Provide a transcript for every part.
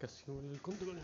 casi no el control.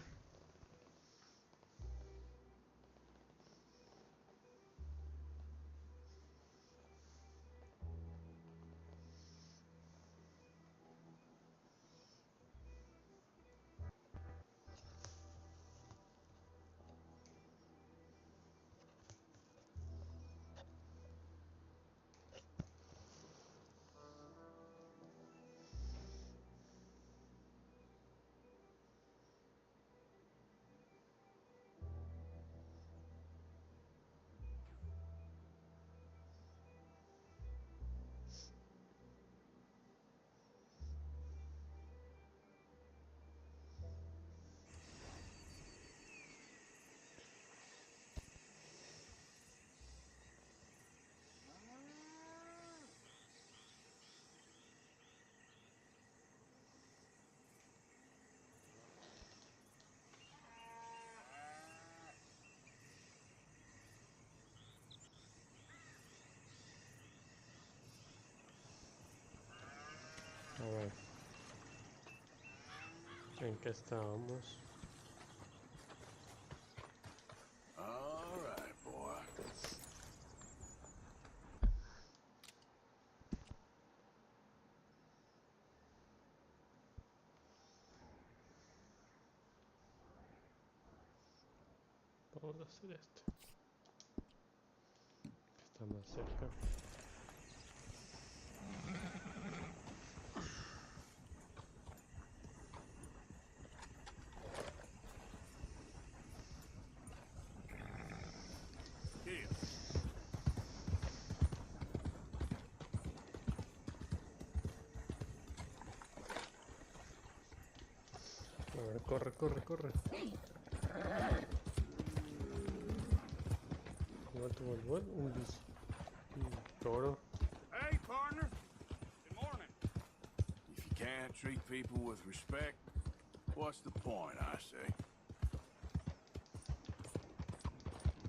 A ver, ¿en qué estábamos? All right, boy. Vamos a hacer esto. Está más cerca. Here. A ver, corre, corre, corre. What? Un bis. Un toro. Hey, partner. Good morning. If you can't treat people with respect, what's the point, I say?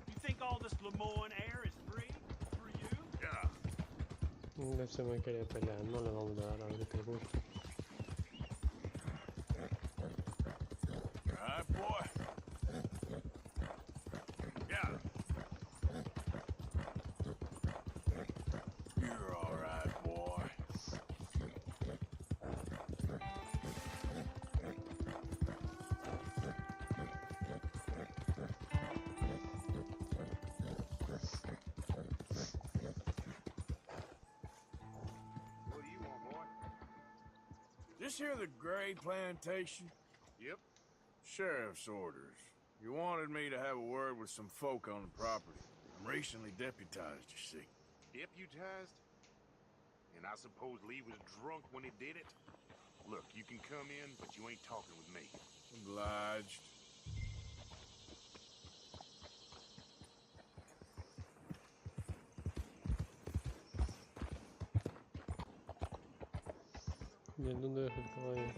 You think all this Lemoyne air is free for you? Yeah. Ese me quería pelear, no le vamos a dar a ver qué gusta. All right, boy. Yeah. You're all right, boy. What do you want, boy? This here the Gray Plantation? Yep. Sheriff's orders. You wanted me to have a word with some folk on the property. I'm recently deputized, you see. Deputized? And I suppose Lee was drunk when he did it? Look, you can come in, but you ain't talking with me. Obliged. ¿Y en dónde dejé el caballo?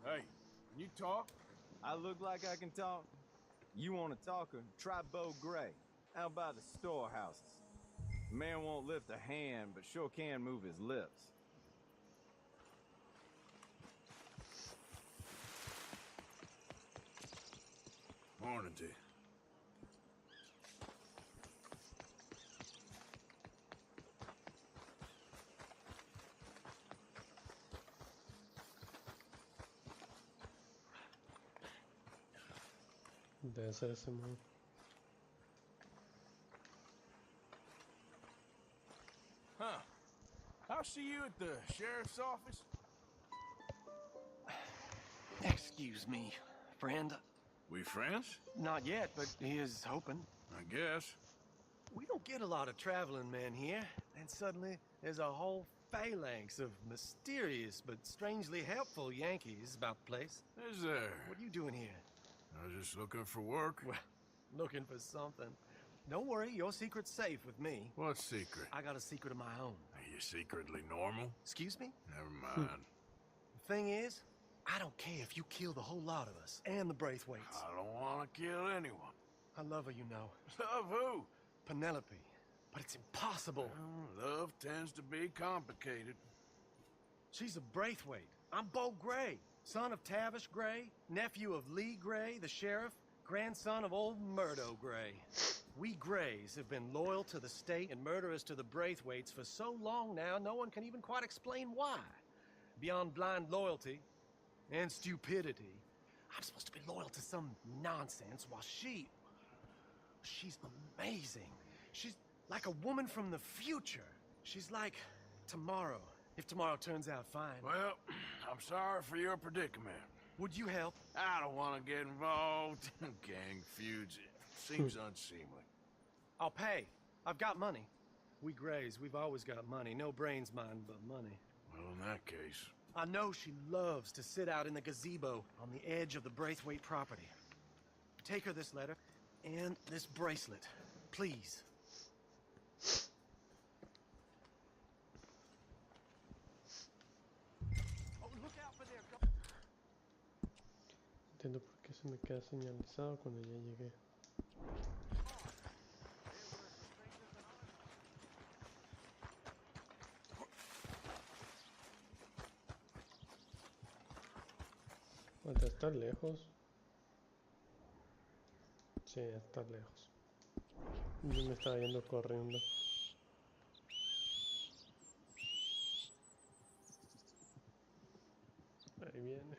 Hey, can you talk? I look like I can talk? You want a talker? Try Bo Gray, out by the storehouses. The man won't lift a hand, but sure can move his lips. Morning to you. Debe ser ese modo. Huh. I'll see you at the sheriff's office. Excuse me, friend. We friends? Not yet, but he is hoping. I guess. We don't get a lot of traveling men here, and suddenly there's a whole phalanx of mysterious but strangely helpful Yankees about the place. Is there? What are you doing here? I was just looking for work. Well, looking for something. Don't worry, your secret's safe with me. What secret? I got a secret of my own. Are you secretly normal? Excuse me? Never mind. The thing is, I don't care if you kill the whole lot of us, and the Braithwaites. I don't want to kill anyone. I love her, you know. Love who? Penelope. but it's impossible. Well, love tends to be complicated. She's a Braithwaite. I'm Bo Gray, son of Tavish Gray, nephew of Lee Gray, the sheriff, grandson of old Murdo Gray. We Grays have been loyal to the state and murderers to the Braithwaites for so long now, no one can even quite explain why. Beyond blind loyalty and stupidity, I'm supposed to be loyal to some nonsense while she's amazing. She's like a woman from the future. She's like tomorrow, if tomorrow turns out fine. Well, I'm sorry for your predicament. Would you help? I don't want to get involved in gang feuds. It seems unseemly. I'll pay. I've got money. We Grays, we've always got money. No brains, mind, but money. Well, in that case... I know she loves to sit out in the gazebo on the edge of the Braithwaite property. Take her this letter and this bracelet, please. Oh, look out for there. Entiendo por qué se me queda señalizado cuando ya llegué. ¿Hasta estar lejos? Sí, está lejos. Yo me estaba yendo corriendo. Ahí viene.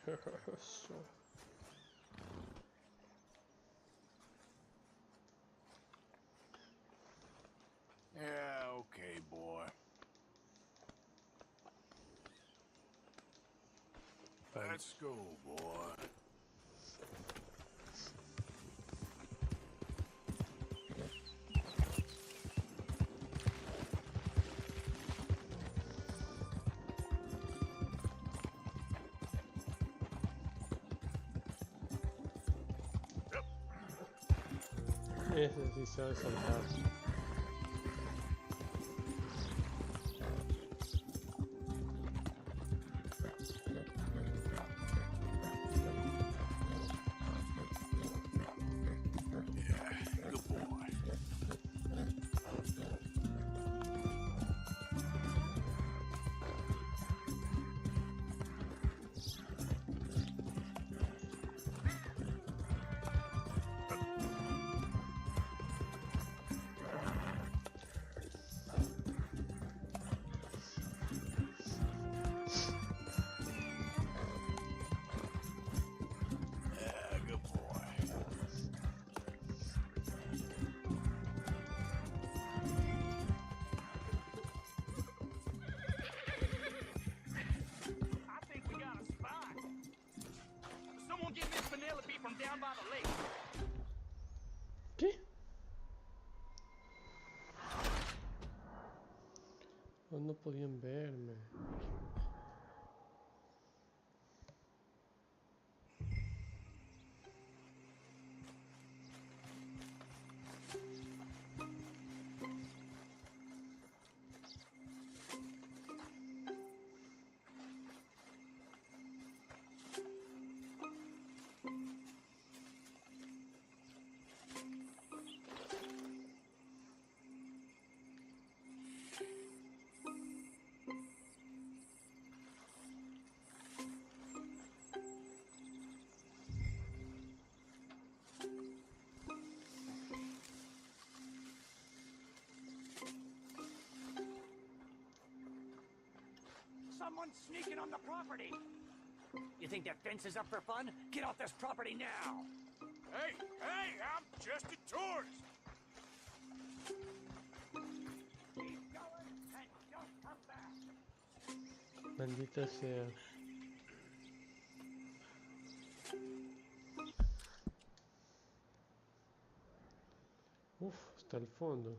Eso. Yeah, okay, boy. Let's go, boy. Ese sí sabe saltar. ¿Qué? No podían verme. Someone's sneaking on the property. You think that fence is up for fun? Get off this property now. Hey, I'm just a tourist. Keep going and don't come back. Maldita sea. Uf, hasta el fondo.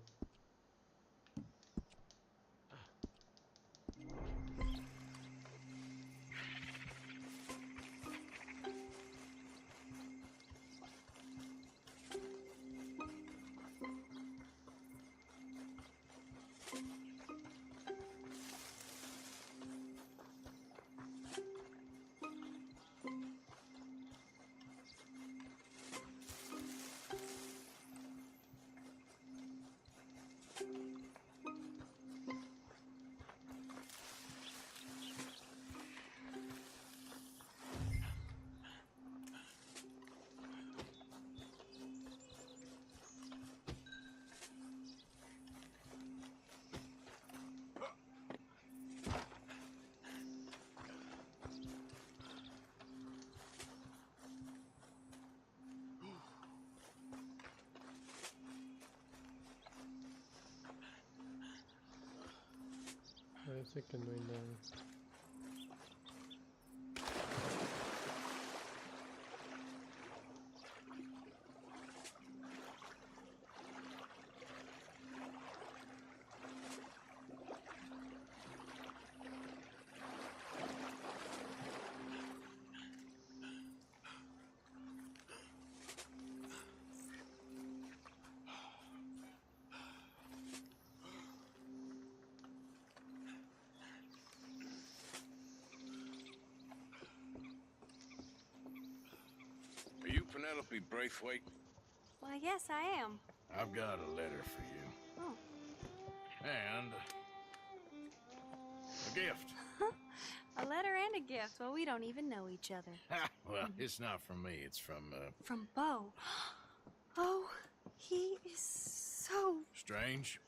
parece que no hay nada. Are you Penelope Braithwaite? Why, yes, I am. I've got a letter for you. Oh. And a gift. A letter and a gift. Well, we don't even know each other. Well, it's not from me. It's from, From Bo. Oh, he is so... Strange.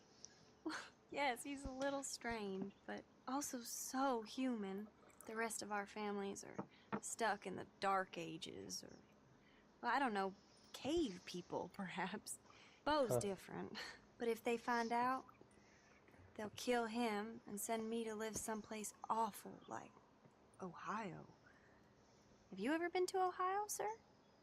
Yes, he's a little strange, but also so human. The rest of our families are stuck in the Dark Ages, or... Well, I don't know, cave people, perhaps. Bo's different. But if they find out, they'll kill him and send me to live someplace awful, like Ohio. Have you ever been to Ohio, sir?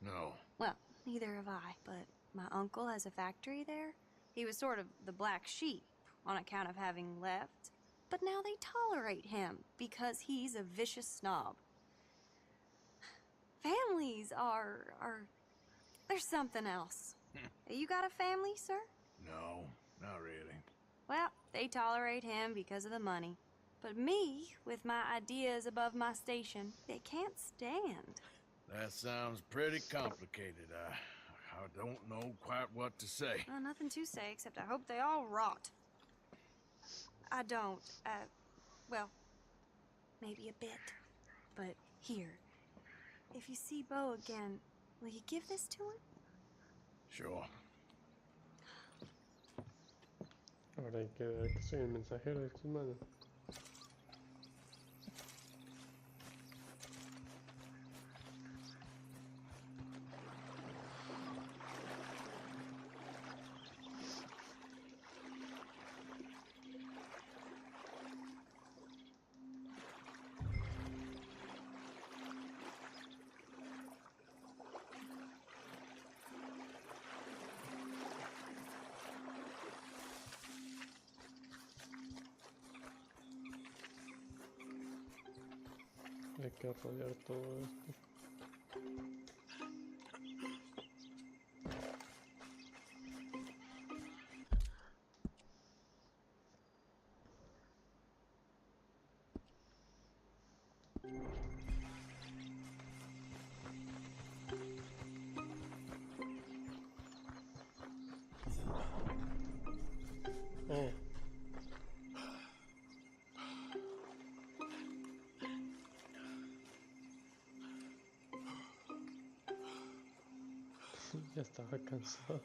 No. Well, neither have I, but my uncle has a factory there. He was sort of the black sheep on account of having left. But now they tolerate him because he's a vicious snob. Families are there's something else. You got a family, sir? No, not really. Well, they tolerate him because of the money. But me, with my ideas above my station, they can't stand. That sounds pretty complicated. I don't know quite what to say. Well, nothing to say, except I hope they all rot. I don't, well, maybe a bit. But here, if you see Bo again, will you give this to him? Sure. Ahora hay que ver que soy el mensajero de tus manos. Hay que rodear todo esto. Oh. Ya estaba cansado.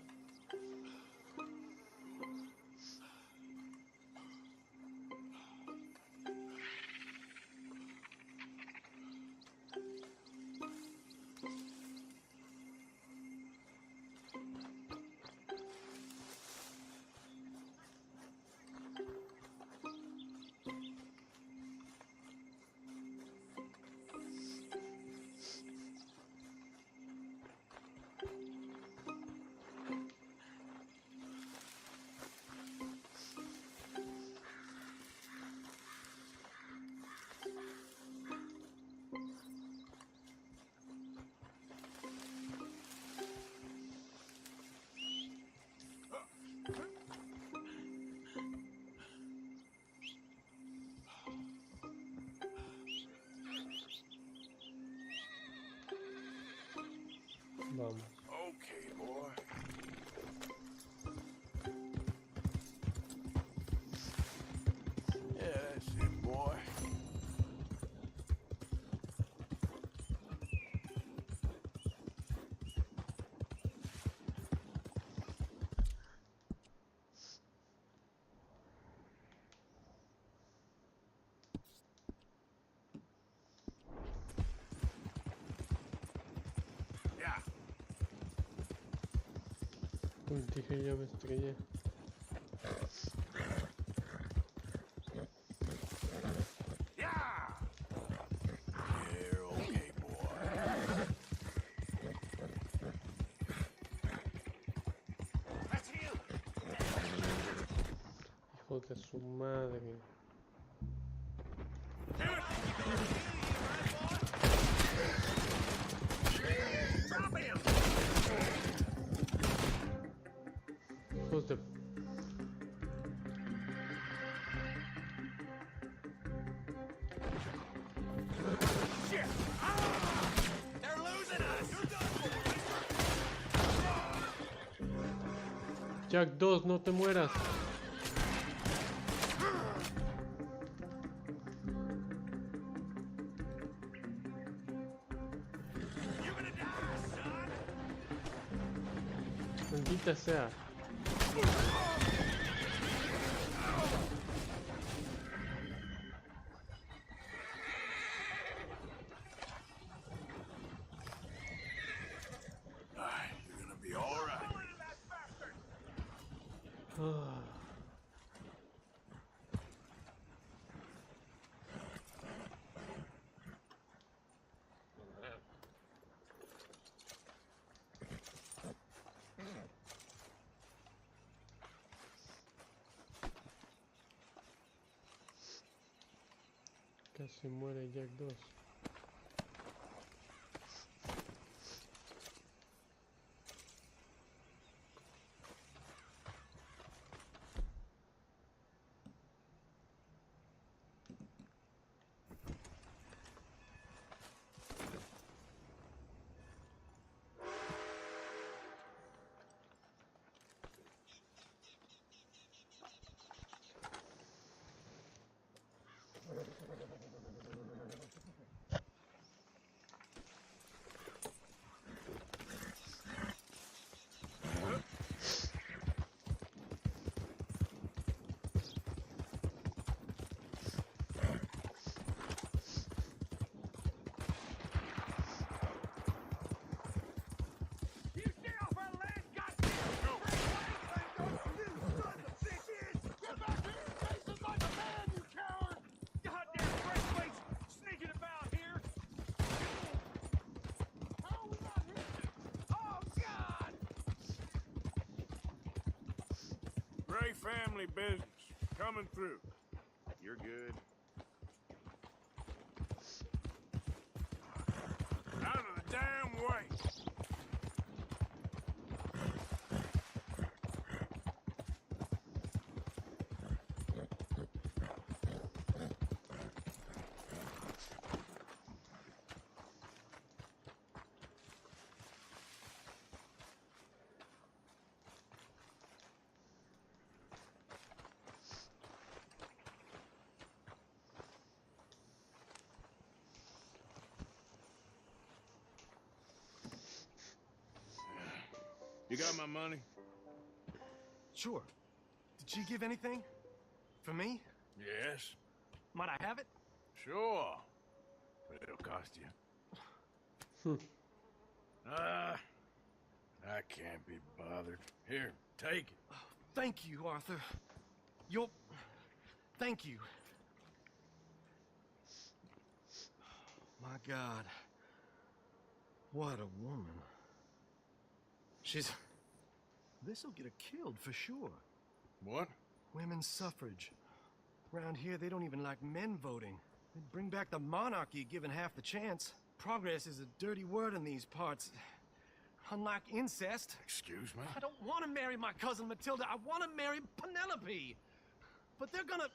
Vamos. Okay, boy. Yeah, that's it, boy. Yeah. Uy, dije ya me estrellé. concha su madre. Hijos de... They're losing us. Jack 2, no te mueras. You're gonna die, son. Maldita sea. You're gonna be all right. Ah. Casi muere Jack 2. You stay off our land, goddamn! Get back here and face us like a man, you coward! Goddamn breakaways sneaking about here! How are we not here? Oh, God! Gray family business. Coming through. You're good. Out of the damn way. You got my money? Sure. Did she give anything? For me? Yes. Might I have it? Sure. But it'll cost you. I can't be bothered. Here, take it. Thank you, Arthur. You'll... Thank you. My God. What a woman. She's... This'll get her killed for sure. What? Women's suffrage. Around here, they don't even like men voting. They'd bring back the monarchy given half the chance. Progress is a dirty word in these parts. Unlike incest. Excuse me? I don't want to marry my cousin Matilda. I want to marry Penelope. But they're gonna...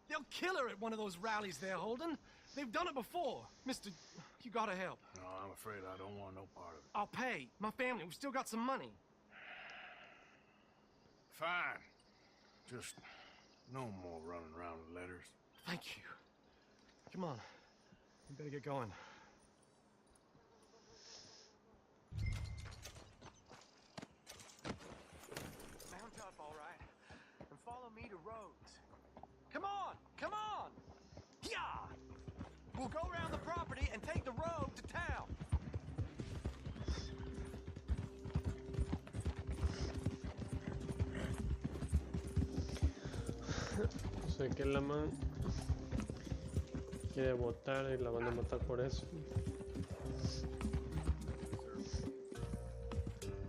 They'll kill her at one of those rallies they're holding. They've done it before. Mister, you gotta help. No, I'm afraid I don't want no part of it. I'll pay. My family, we've still got some money. Fine. Just no more running around with letters. Thank you. Come on. We better get going. Mount up, all right, and follow me to Rhodes. Come on! Come on! Yeah! We'll go around the property and take the road to town. Sé que la man quiere votar y la van a matar por eso.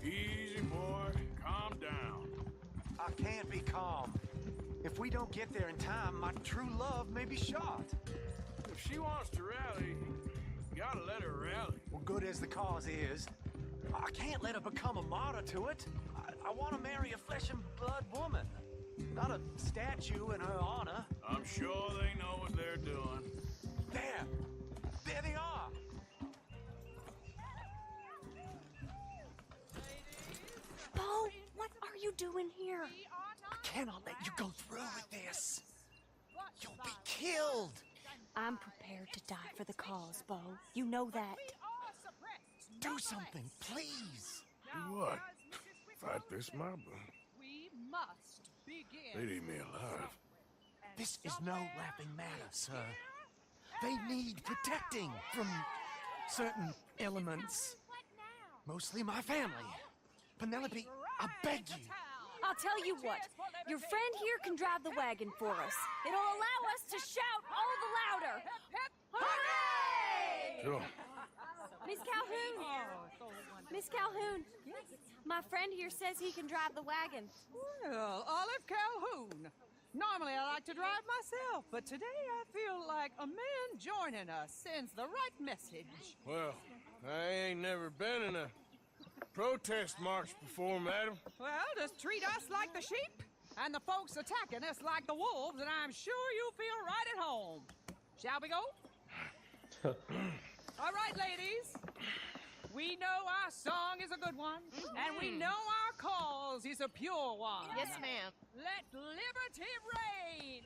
Easy, boy. Calm down. I can't be calm. If we don't get there in time, my true love may be shot. If she wants to rally, you gotta let her rally. Well, good as the cause is, I can't let her become a martyr to it. I want to marry a flesh and blood woman, not a statue in her honor. I'm sure they know what they're doing. There they are. Bo, what are you doing here? I cannot let you go through with this. You'll be killed. I'm prepared to die for the cause, Bo. You know that. Do something, please. Do what? Fight this mob? We must begin. They'd eat me alive. This is no laughing matter, sir. They need protecting from certain elements. Mostly my family. Penelope, I beg you. I'll tell you what. Your friend here can drive the wagon for us. It'll allow us to shout all the louder. Hooray! Sure. Miss Calhoun! Miss Calhoun! My friend here says he can drive the wagon. Well, Olive Calhoun. Normally I like to drive myself, but today I feel like a man joining us sends the right message. Well, I ain't never been in a protest march before, madam. Well, just treat us like the sheep, and the folks attacking us like the wolves, and I'm sure you'll feel right at home. Shall we go? All right, ladies. We know our song is a good one, and we know our cause is a pure one. Yes, ma'am. Let liberty reign!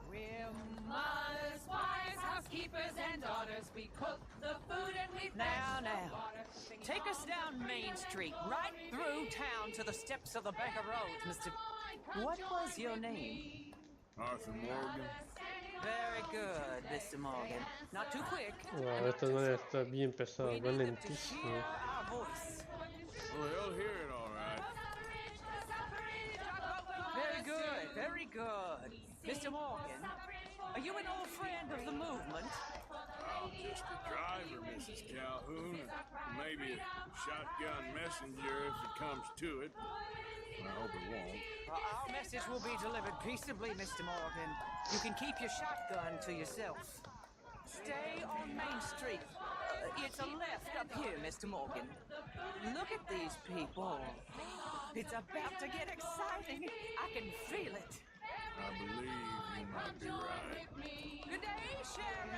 We're mothers, wives, housekeepers, and daughters. We cook the food and we Now, take us down Main Street, right through town to the steps of the Bank of Roads, Mr. What was your name? Arthur Morgan. Very good, Mr. Morgan. Not too quick. Wow, esta manera está bien pesada, We va need them to lentísimo. hear our voice. Well, they'll hear it all right. Very good, very good. Mr. Morgan, are you an old friend of the movement? I'm just a driver, Mrs. Calhoun, and maybe a shotgun messenger if it comes to it. I hope it won't. Our message will be delivered peaceably, Mr. Morgan. You can keep your shotgun to yourself. Stay on Main Street. It's a left up here, Mr. Morgan. Look at these people. It's about to get exciting. I can feel it. I believe you might be right. Good day, Sheriff.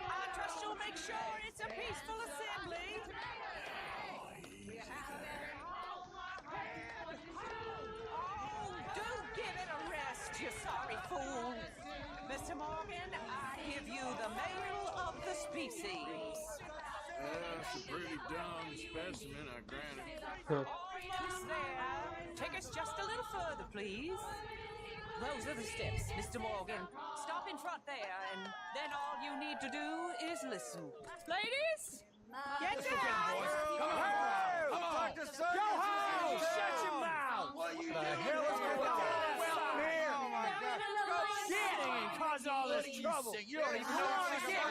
I trust you'll make sure it's a peaceful assembly. Oh, do give it a rest, you sorry fool. Mr. Morgan, I give you the male of the species. That's a pretty dumb specimen, I grant it. Almost there. Take us just a little further, please. Those are the steps, Mr. Morgan. Stop in front there, and then all you need to do is listen. Ladies, get down! Come on! Go home! Shut your mouth! What are you doing? The hell is going on? Oh my God! Go kidding and cause all this trouble. You don't even know what to get.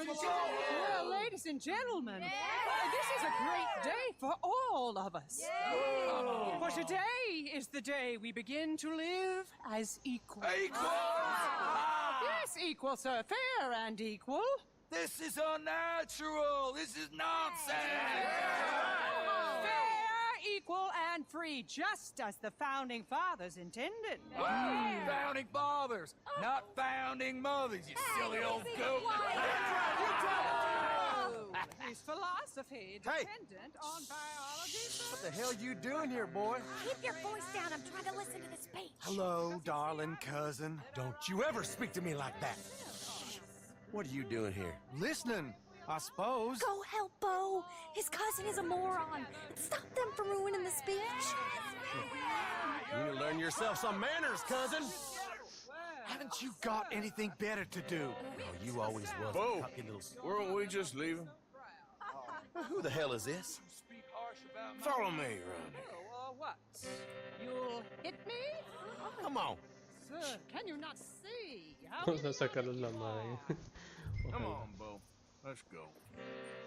Well, ladies and gentlemen, this is a great day for all of us. For today is the day we begin to live as equals. Yes, equal, sir. Fair and equal. This is unnatural. This is nonsense. Fair, equal, and free, just as the founding fathers intended. Founding fathers, not founding mothers, you silly old goat. Is philosophy dependent on biology, sir? What the hell you doing here, boy? Keep your voice down. I'm trying to listen to the speech. Hello, darling cousin. Don't you ever speak to me like that. What are you doing here? Listening, I suppose. Go help Bo. His cousin is a moron. Stop them from ruining the speech. You need to learn yourself some manners, cousin. Haven't you got anything better to do? No, you always was Bo, a cocky little... weren't we just leaving? Who the hell is this? Follow me around here. What? You'll hit me? Come on. Sir, can you not see? How Vamos a sacarle la madre. Come on, Bo. Let's go.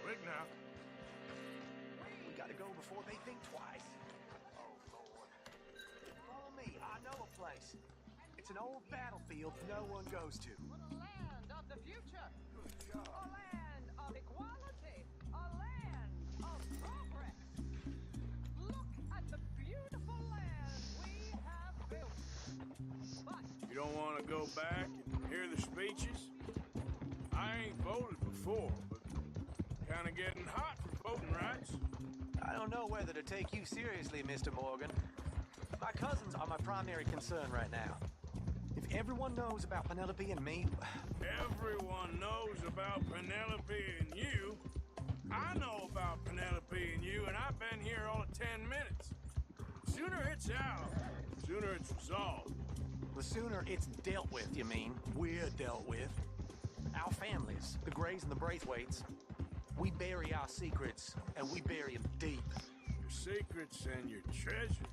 Quick now. Gotta go before they think twice. Oh, Lord. Follow me. I know a place. It's an old battlefield no one goes to. A land of the future. A land of equality. A land of progress. Look at the beautiful land we have built. But You don't want to go back and hear the speeches? I ain't voted before, but kind of getting hot for voting rights. I don't know whether to take you seriously, Mr. Morgan. My cousins are my primary concern right now. If everyone knows about Penelope and me... Everyone knows about Penelope and you. I know about Penelope and you, and I've been here all of 10 minutes. Sooner it's out, sooner it's resolved. The sooner it's dealt with, you mean? We're dealt with. Our families, the Grays and the Braithwaites, we bury our secrets, and we bury them deep. Your secrets and your treasure.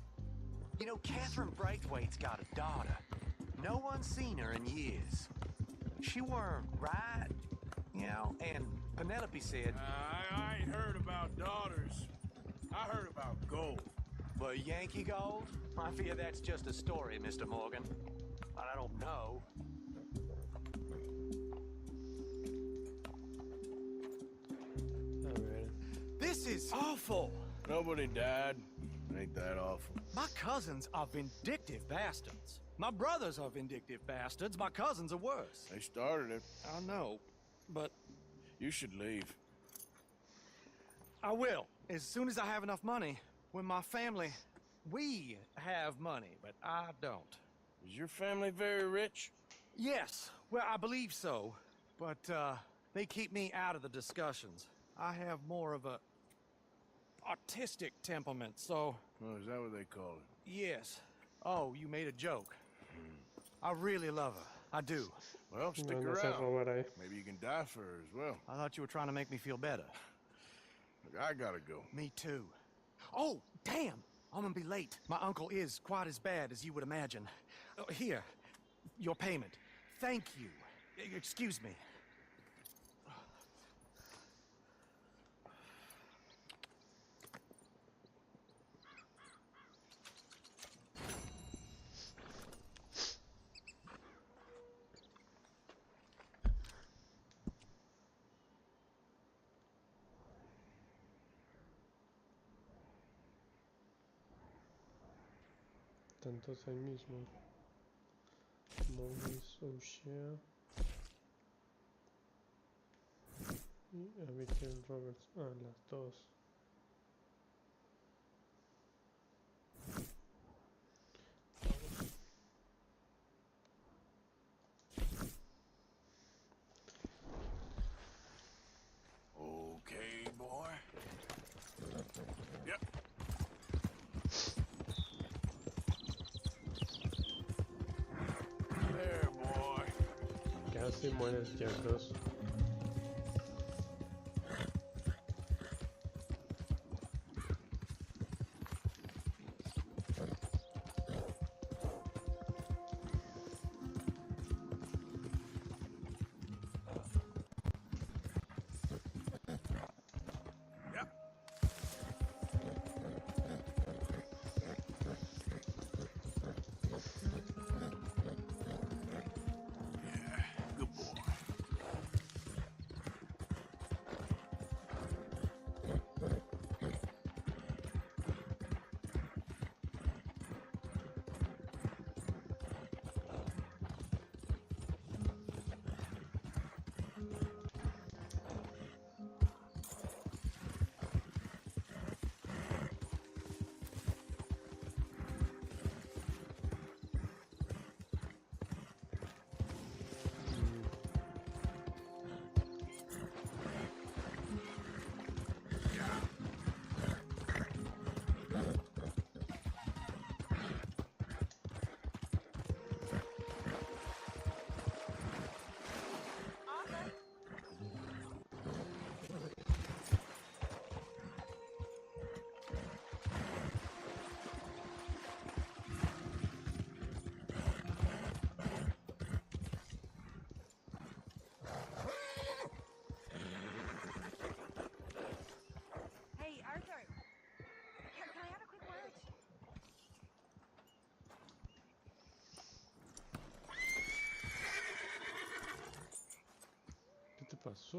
You know, Catherine Braithwaite's got a daughter. No one's seen her in years. She weren't right, you know, and Penelope said... I ain't heard about daughters. I heard about gold. But Yankee gold? I fear that's just a story, Mr. Morgan. But I don't know. A ver. This is awful. Nobody died. Ain't that awful. My cousins are vindictive bastards. My brothers are vindictive bastards. My cousins are worse. They started it. I know, but You should leave. I will. As soon as I have enough money. When my family... We have money, but I don't. Is your family very rich? Yes, well, I believe so. But, they keep me out of the discussions. I have more of a... artistic temperament, so... Oh, is that what they call it? Yes. Oh, you made a joke. I really love her. I do. Well, stick No, no se around. robar ahí. Maybe you can die for her as well. I thought you were trying to make me feel better. Look, I gotta go. Me too. Oh, damn! I'm gonna be late. My uncle is quite as bad as you would imagine. Here, your payment. Thank you. Excuse me. Tantos ahí mismo. Movies, O'Shea. Y Abigail Roberts. Ah, las dos. Okay, boy. Yep. There, boy. Casi mueres, Jack 2. Yep. Yeah, good boy.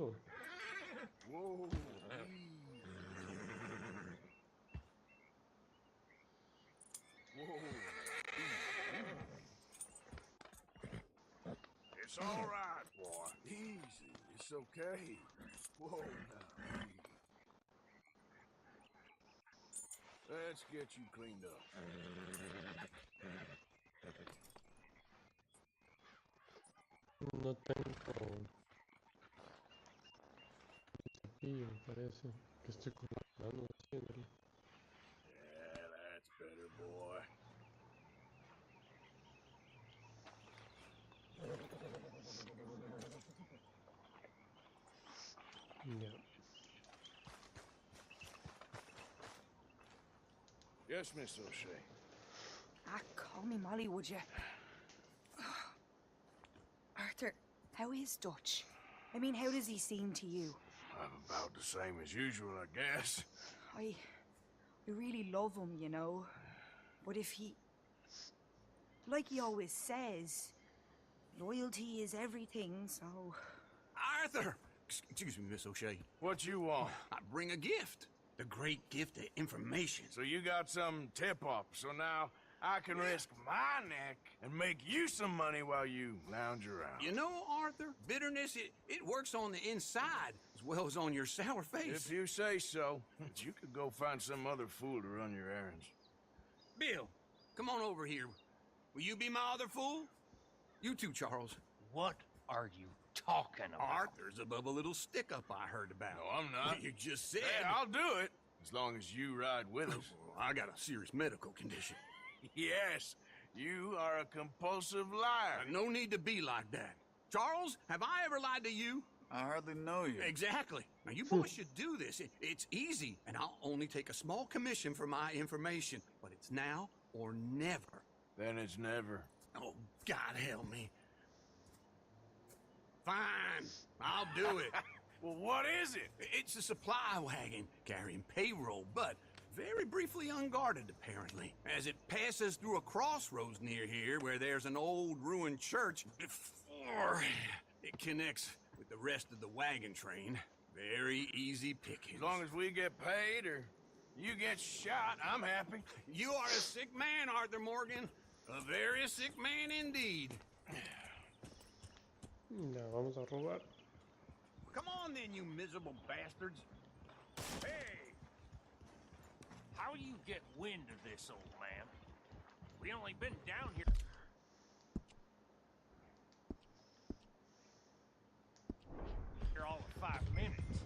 pasó? Whoa. Whoa. It's all right, boy. Easy. It's okay. Whoa, now. Let's get you cleaned up. No tengo cepillo, parece. Que estoy con las manos haciéndolo. Yeah, that's better, boy. Ya. Yes, Miss O'Shea. Ah, call me Molly, would you? Arthur, how is Dutch? I mean, how does he seem to you? I'm about the same as usual, I guess. I really love him, you know. But if he... Like he always says, loyalty is everything, so... Arthur! Excuse me, Miss O'Shea. What you want? I bring a gift. The great gift of information. So you got some tip-off, so now I can risk my neck and make you some money while you lounge around. You know, Arthur, bitterness, it works on the inside as well as on your sour face. If you say so. But you could go find some other fool to run your errands. Bill, come on over here. Will you be my other fool? You too, Charles. What are you talking about? Arthur's above a little stick-up I heard about. No, I'm not. You just said... Hey, I'll do it, as long as you ride with us. I got a serious medical condition. Yes, you are a compulsive liar. No need to be like that. Charles, have I ever lied to you? I hardly know you. Exactly. Now, you boys should do this. It's easy, and I'll only take a small commission for my information. But it's now or never. Then it's never. Oh, God help me. Fine, I'll do it. Well, what is it? It's a supply wagon carrying payroll, but very briefly unguarded, apparently, as it passes through a crossroads near here where there's an old ruined church before it connects with the rest of the wagon train. Very easy pickings. As long as we get paid or you get shot, I'm happy. You are a sick man, Arthur Morgan. A very sick man indeed. Ya, vamos a robar. Come on then, you miserable bastards. Hey! How do you get wind of this, old man? We only been down here... here all of 5 minutes.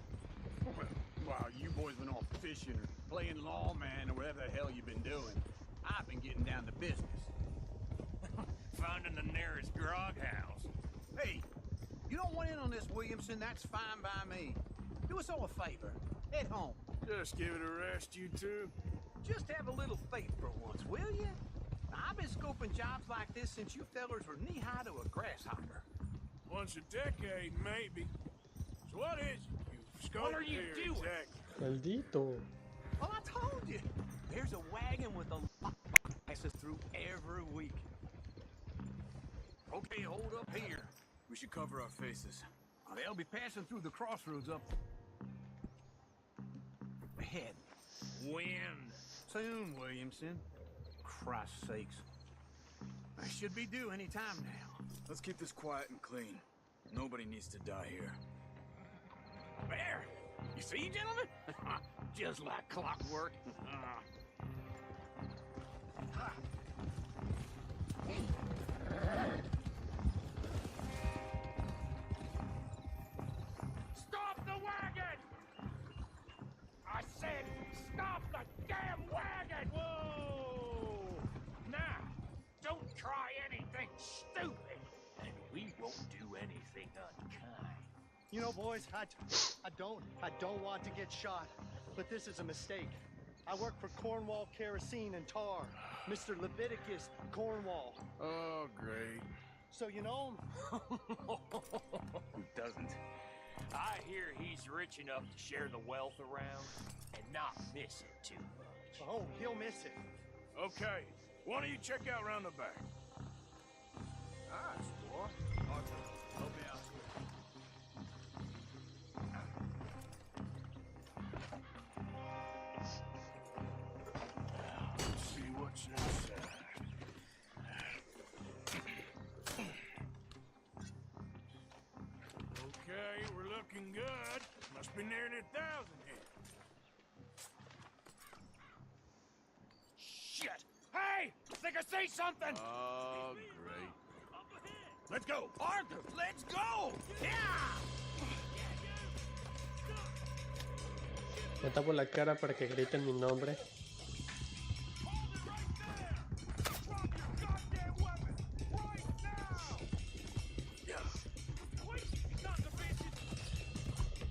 While you boys been off fishing or playing lawman or whatever the hell you've been doing, I've been getting down to business. Finding the nearest grog house. Hey, you don't want in on this, Williamson, that's fine by me. Do us all a favor. Head home. Just give it a rest, you two. Just have a little faith for once, will you? I've been scoping jobs like this since you fellers were knee-high to a grasshopper. Once a decade, maybe. So what is it you've scoped What are you here doing? exactly? Maldito. Well, I told you. There's a wagon with a lot passes through every week. Okay, hold up here. We should cover our faces. They'll be passing through the crossroads up ahead. When? Soon, Williamson. Christ's sakes. I should be due any time now. Let's keep this quiet and clean. Nobody needs to die here. There! You see, gentlemen? Just like clockwork. Stop the wagon! I said, stop the damn wagon! Whoa! Now, don't try anything stupid, and we won't do anything unkind. You know, boys, I don't want to get shot, but this is a mistake. I work for Cornwall Kerosene and Tar, Mr. Leviticus Cornwall. Oh, great. So you know him? Who doesn't? I hear he's rich enough to share the wealth around and not miss it too much. Oh, he'll miss it. Okay, why don't you check out around the back? Nice, boy. Arthur, help me out looking good. Must be nearly 1,000 here. Shit! Hey! Think I see something! Oh, great. Let's go! Arthur, let's go! Yeah! Me tapo la cara para que griten mi nombre.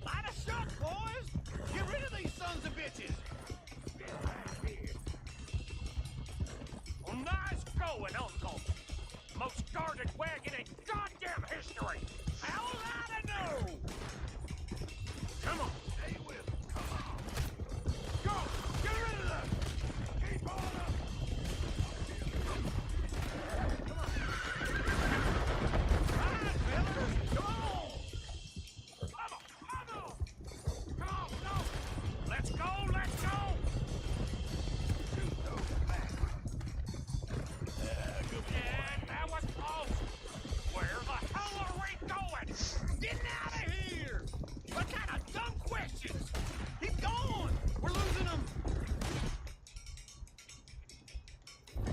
Light a shot, boys! Get rid of these sons of bitches! Well, nice going, Uncle! Most guarded wagon in goddamn history! How was I to know? Come on, stay with me. Come on. Go! Get rid of them! Keep on up! Come on. Right, fellas! Come on! Come on, go! Let's go, let's go! Shoot those bastards. Yeah, that was close! Where the hell are we going? Getting out of here! What kind of dumb questions? He's gone! We're losing him!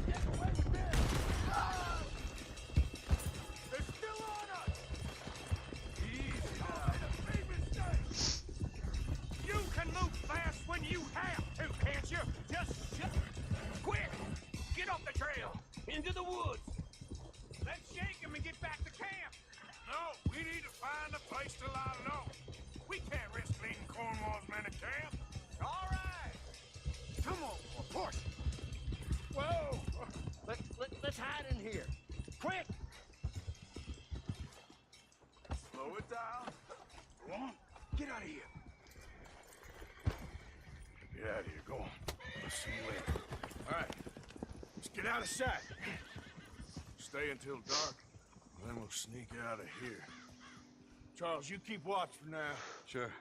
Get away with this! Ah! They're still on us! Easy now. A big mistake! You can move fast when you have to, can't you? Just shut. Quick! Get off the trail! Into the woods! Let's shake him and get back to camp! No, we need to find a place to lie low. We can't risk leading Cornwall's men to camp. All right! Come on, horse! Whoa! Let's hide in here. Quick! Slow it down. Go on. Get out of here! Get out of here. Go on. I'll see you later. All right. Let's get out of sight. Stay until dark, then we'll sneak out of here. Charles, you keep watch for now. Sure.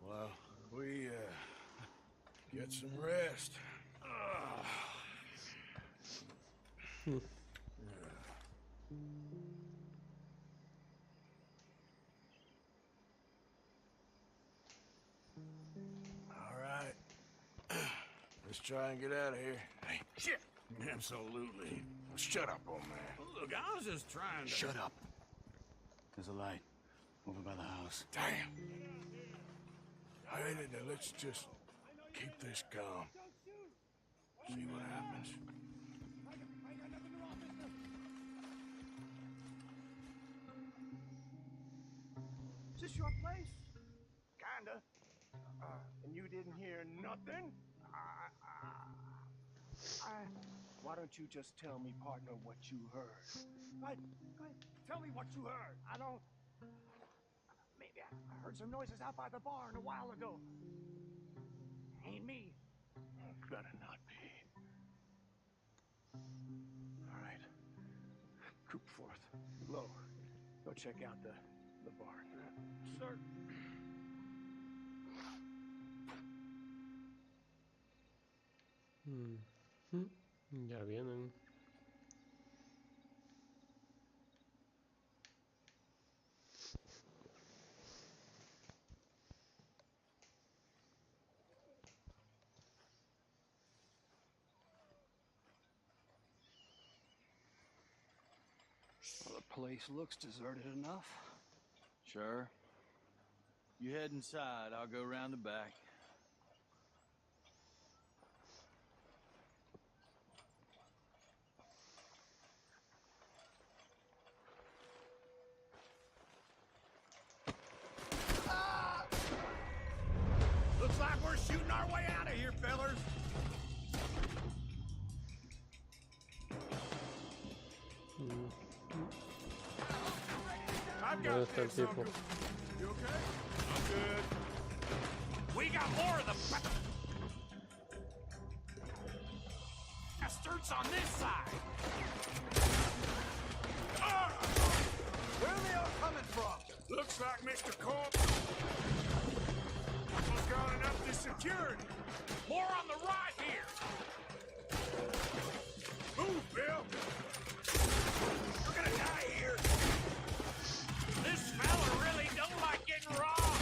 Well, we, get some rest. All right. Let's try and get out of here. Hey, shit! Absolutely. Shut up, old man. Look, I was just trying to... Shut up. There's a light over by the house. Damn. Hey, let's just keep this calm. See what happens. Is this your place? Kinda. And you didn't hear nothing? Why don't you just tell me, partner, what you heard? Right? Tell me what you heard. I don't... Maybe I heard some noises out by the barn a while ago. Ain't me. Better not be. All right. Group forth. Low. Go check out the barn. Sir. Ya vienen. Well, the place looks deserted enough. Sure. You head inside, I'll go around the back. Looks like we're shooting our way out of here, fellers. I've ¿Dónde got está el this, tipo? Uncle. You okay? I'm good. We got more of the bastards on this side. Where are they all coming from? Looks like Mr. Corp was gone enough to security. More on the right here. Move, Bill. We're gonna die here. This fella really don't like getting robbed.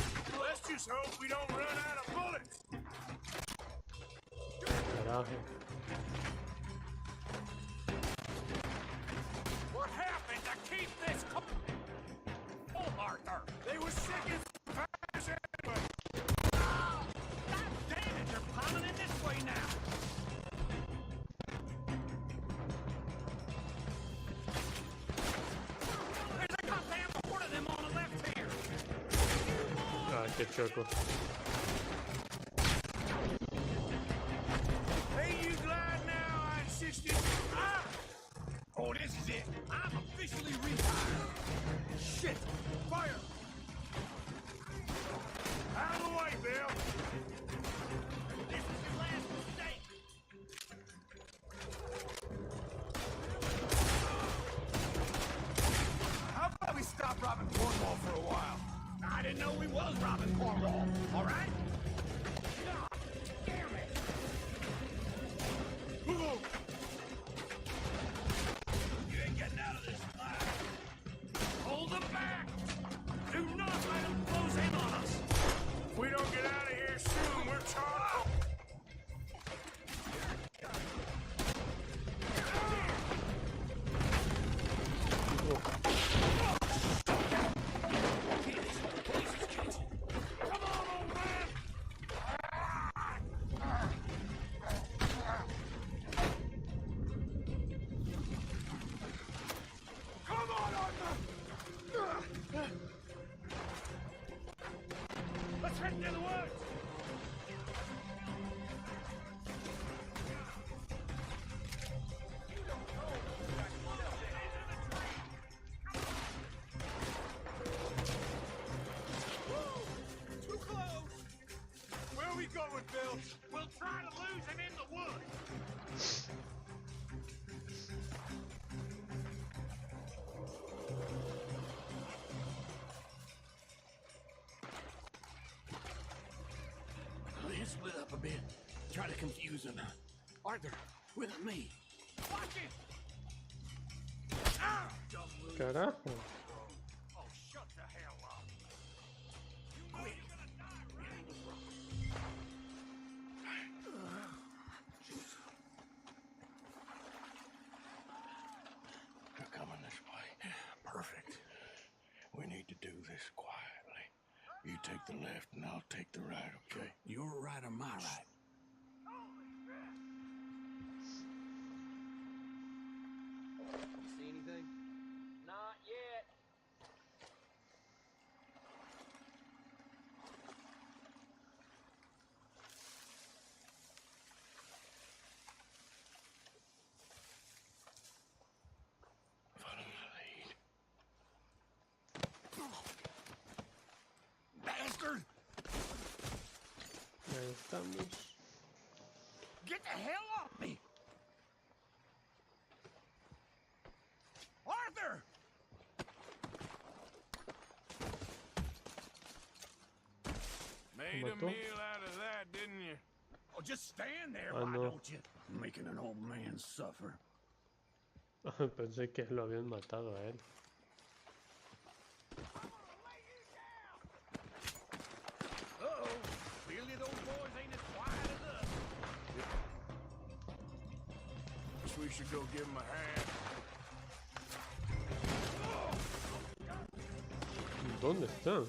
qué choco. Hey, you glad now? I insisted. Ah! Oh, this is it. I'm officially retired. Shit! Fire! Out of the way, Bill! This is your last mistake. How about we stop robbing Cornwall for a while? I didn't know we was robbing Cornwall. All right? God damn it! Move! You ain't getting out of this alive. Hold them back. Do not let them close in on us. If we don't get out of here soon, we're charged. Come on, old man. Come on, Arthur. Let's head into the woods. Too close! Where are we going, Bill? We'll try to lose him in the woods. Let's split up a bit. Try to confuse him. Arthur, with me. Watch it. Ah! Carajo. Oh, shut the hell up. You know you're gonna die, right? They're coming this way. Perfect. We need to do this quietly. You take the left and I'll take the right, okay? Your right or my right? You see anything? Not yet. Follow my lead. Bastard! Ahí estamos. Get the hell off me! Arthur! Made a meal out of that, didn't you? Oh, just stand there, Ah, why no. don't you? Making an old man suffer. Pensé que lo habían matado a él. Uh-oh. Clearly those boys ain't as quiet as us. Guess we should go give him a hand. ¿Dónde están?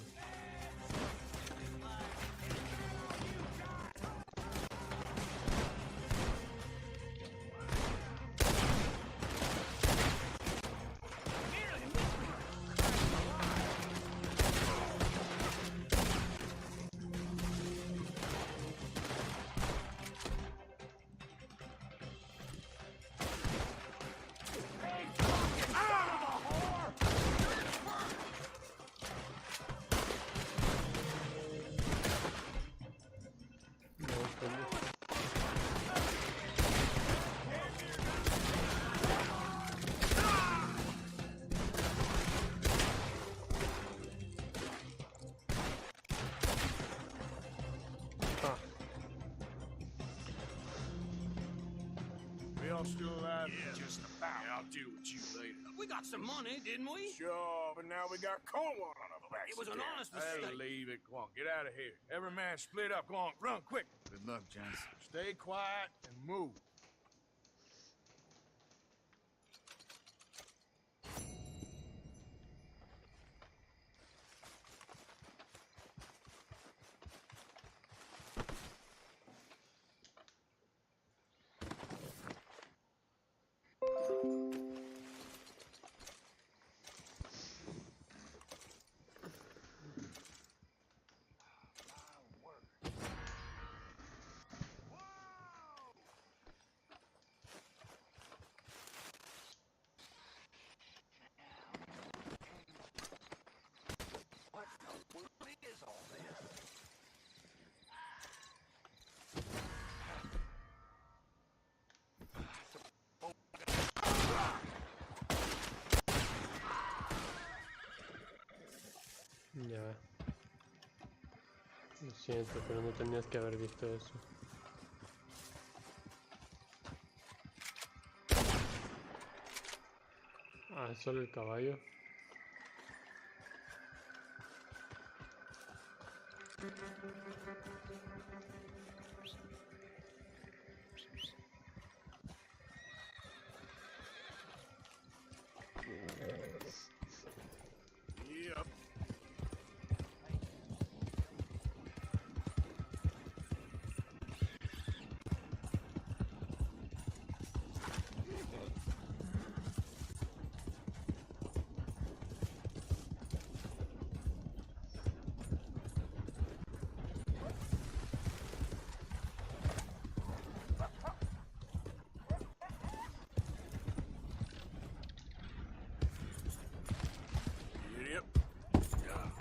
We all still alive? Just about. Yeah, I'll deal with you later. We got some money, didn't we? Sure, but now we got Cornwall on our backs. It was an again. honest Hey, mistake. leave it. Go on, get out of here. Every man split up. Go on, run quick. Good luck, Johnson. Stay quiet and move. siento, pero no tenías que haber visto eso. Ah, es solo el caballo. Yep. Yep.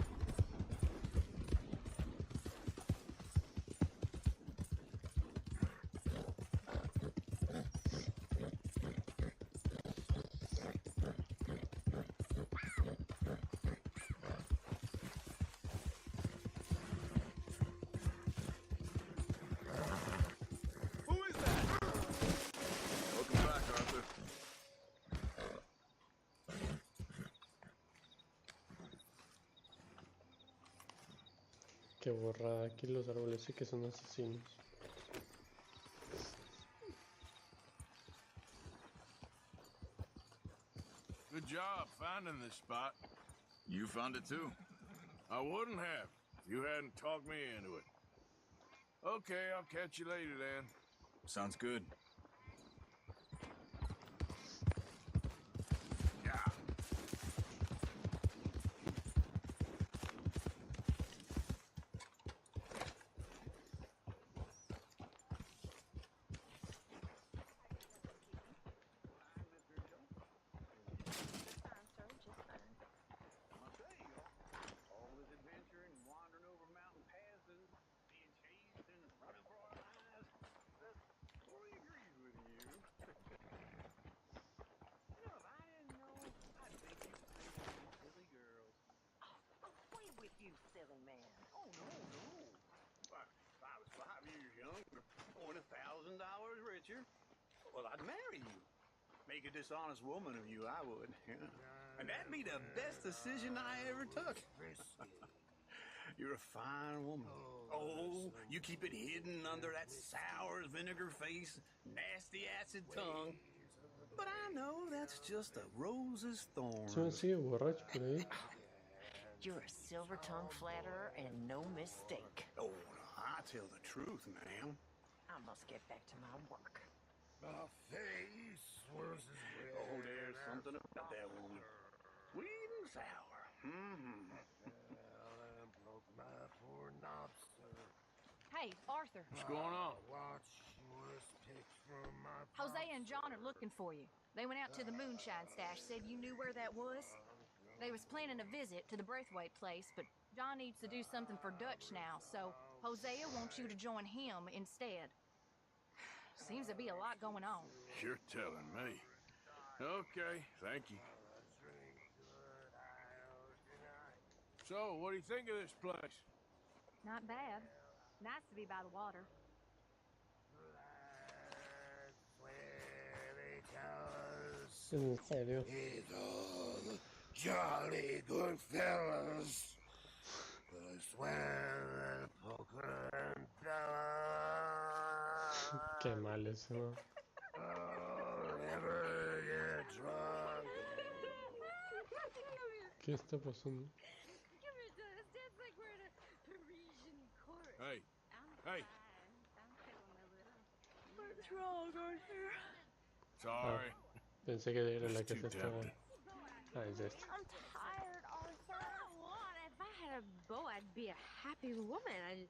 Who is that? Welcome back, Arthur. Qué borrada, aquí los árboles sí que son asesinos. Good job finding this spot. You found it too. I wouldn't have if you hadn't talked me into it. Okay, I'll catch you later then. Sounds good. All this adventure and wandering over mountain passes, being chased and running for our lives. The story agrees with you. You know, if I didn't know, I'd think you played with these silly girls. Away with you, silly man. Oh, no. If I was 5 years younger, or $1,000 richer, well, I'd marry you. Make a dishonest woman of you, I would. Yeah. And that'd be the best decision I ever took. You're a fine woman. Oh, you keep it hidden under that sour vinegar face, nasty acid tongue. But I know that's just a rose's ¿Se me thorns. sigue borracho por ahí? You're a silver-tongued flatterer and no mistake. Oh, I tell the truth, ma'am. I must get back to my work. My face was as red. Oh, there's something about that woman. Sweet and sour. Mm-hmm. Well, I broke my poor knob, sir. Hey, Arthur. What's going on? Watch was picked from my Jose and John are looking for you. They went out to the moonshine stash, said you knew where that was. They was planning a visit to the Braithwaite place, but John needs to do something for Dutch now, so Hosea wants you to join him instead. Seems to be a lot going on. You're telling me. Okay, thank you. So, what do you think of this place? Not bad. Nice to be by the water. ¿En serio? He's all jolly good fellas. But I swear that poker and Qué mal eso, ¿no? I'll never get drunk. ¿Qué está pasando? Come here, Dennis. Dance like we're in a Parisian court. Hey, I'm hey. What's wrong, Arthur? Sorry. Pensé que era la It's que too se estaba... tempting. Ah, es esta. I'm tired, Arthur. If I had a bow, I'd be a happy woman.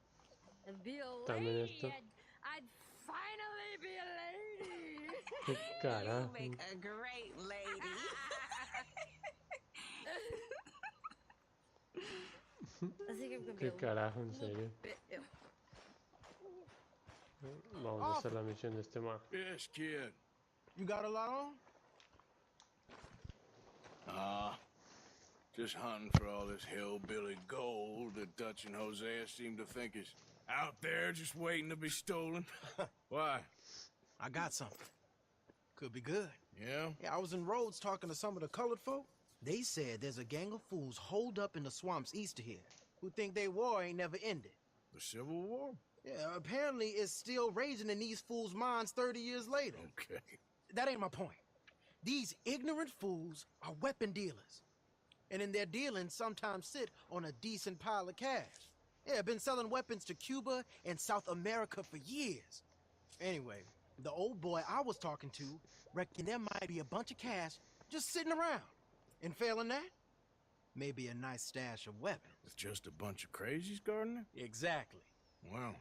I'd be a También lady. esto. I'd finally be a lady. ¿Qué carajo? You make a great lady. I think I'm gonna be ¿Qué a carajo, en serio? bit ill. Vamos a hacer la misión de este man. Yes, kid. You got a lot on? Just hunting for all this hillbilly gold that Dutch and Hosea seem to think is out there just waiting to be stolen. Why? I got something. Could be good. Yeah? Yeah, I was in Rhodes talking to some of the colored folk. They said there's a gang of fools holed up in the swamps east of here who think their war ain't never ended. The Civil War? Yeah, apparently it's still raging in these fools' minds 30 years later. Okay. That ain't my point. These ignorant fools are weapon dealers. And in their dealings sometimes sit on a decent pile of cash. Yeah, been selling weapons to Cuba and South America for years. Anyway, the old boy I was talking to reckoned there might be a bunch of cash just sitting around. And failing that, maybe a nice stash of weapons. With just a bunch of crazies, Gardner? Exactly. Well,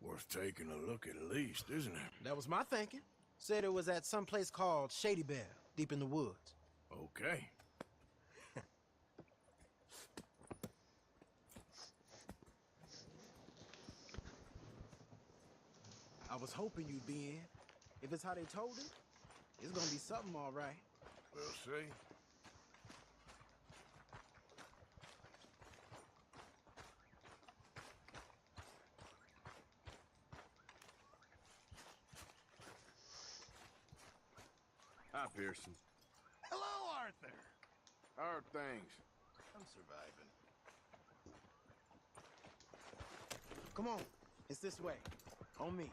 worth taking a look at least, isn't it? That was my thinking. Said it was at some place called Shady Belle, deep in the woods. Okay. I was hoping you'd be in. If it's how they told it, it's gonna be something all right. We'll see. Hi, Pearson. Hello, Arthur. How are things? I'm surviving. Come on, it's this way. On me.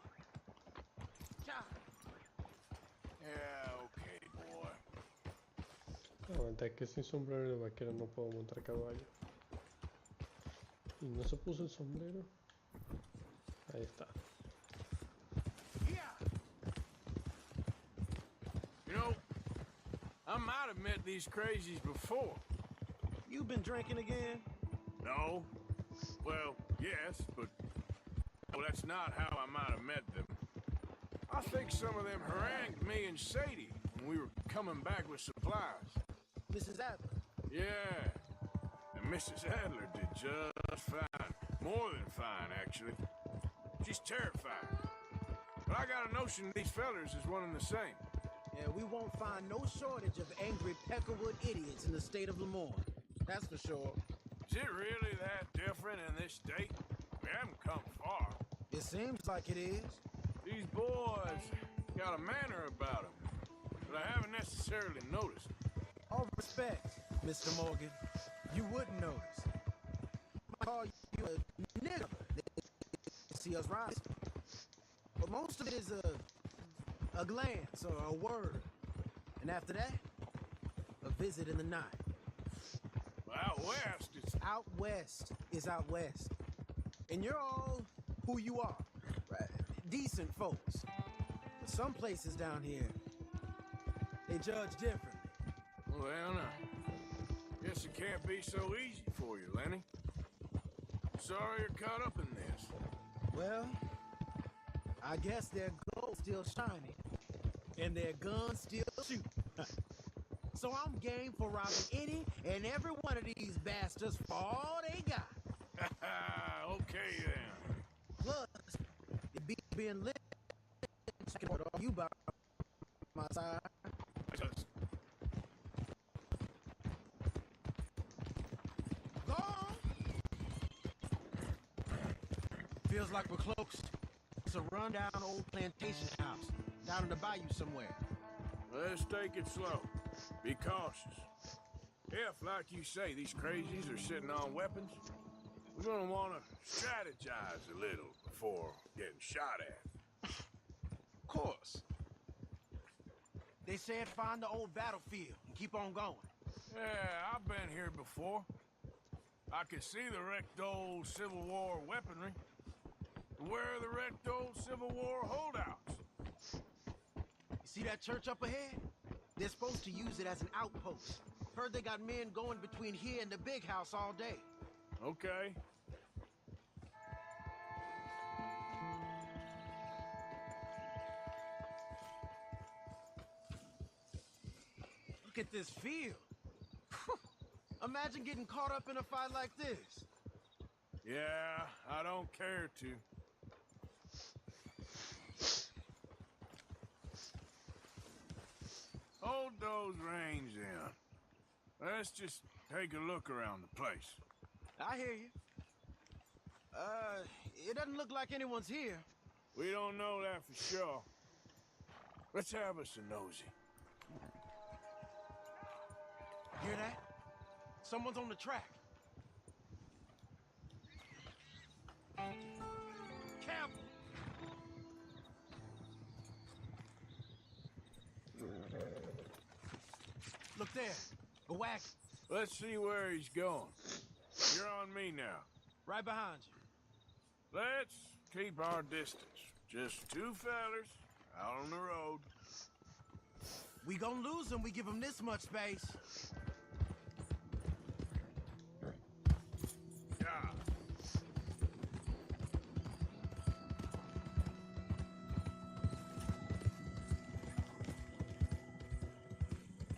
Yeah, okay, boy. Aguanta, que sin sombrero de vaquero no puedo montar caballo. Y no se puso el sombrero. Ahí está. You know, I might have met these crazies before. You been drinking again? No. Well, yes, but well, that's not how I might have met them. I think some of them harangued me and Sadie when we were coming back with supplies. Mrs. Adler? Yeah. And Mrs. Adler did just fine. More than fine, actually. She's terrified. But I got a notion these fellers is one and the same. Yeah, we won't find no shortage of angry Peckerwood idiots in the state of Lemoyne. That's for sure. Is it really that different in this state? We haven't come far. It seems like it is. These boys got a manner about them, but I haven't necessarily noticed. All respect, Mr. Morgan. You wouldn't notice. I call you a nigger. They see us rising. But most of it is a glance or a word. And after that, a visit in the night. Well, out west, it's... Out west is out west. And you're all who you are. Right? Decent folks. But some places down here, they judge differently. Well, now, guess it can't be so easy for you, Lenny. Sorry you're caught up in this. Well, I guess their gold's still shining, and their guns still shoot. So I'm game for robbing any and every one of these bastards for all they got. Okay, then. Plus, it beats being lit. What are you by my side? Go on. Feels like we're close. It's a rundown old plantation house down in the bayou somewhere. Let's take it slow. Be cautious. If, like you say, these crazies are sitting on weapons, we're gonna want to strategize a little before getting shot at. Of course. They said find the old battlefield and keep on going. Yeah, I've been here before. I can see the wrecked old Civil War weaponry. Where are the wrecked old Civil War holdouts? You see that church up ahead? They're supposed to use it as an outpost. Heard they got men going between here and the big house all day. Okay. Look at this field. Imagine getting caught up in a fight like this. Yeah, I don't care to. Hold those reins in. Let's just take a look around the place. I hear you. It doesn't look like anyone's here. We don't know that for sure. Let's have us a nosy. Hear that? Someone's on the track. Careful! Look there. A wagon. Let's see where he's going. You're on me now. Right behind you. Let's keep our distance. Just two fellers out on the road. We gonna lose them. We give them this much space. Yeah.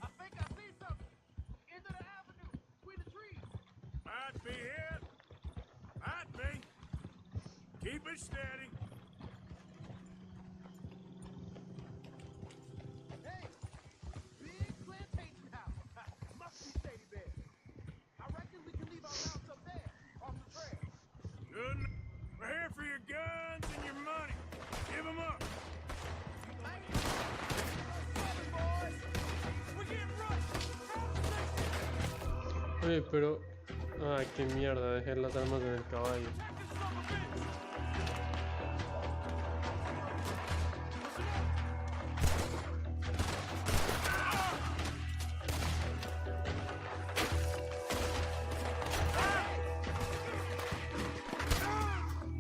I think I see something. End of the avenue, between the trees. Might be it. Might be. Keep it steady. Hey, big plantation house. Must be Shady Bear. I reckon we can leave our rounds up there, off the trail. Good. We're here for your guns and your money. Give them up. Oye, pero... Ay, qué mierda, dejé las armas en el caballo.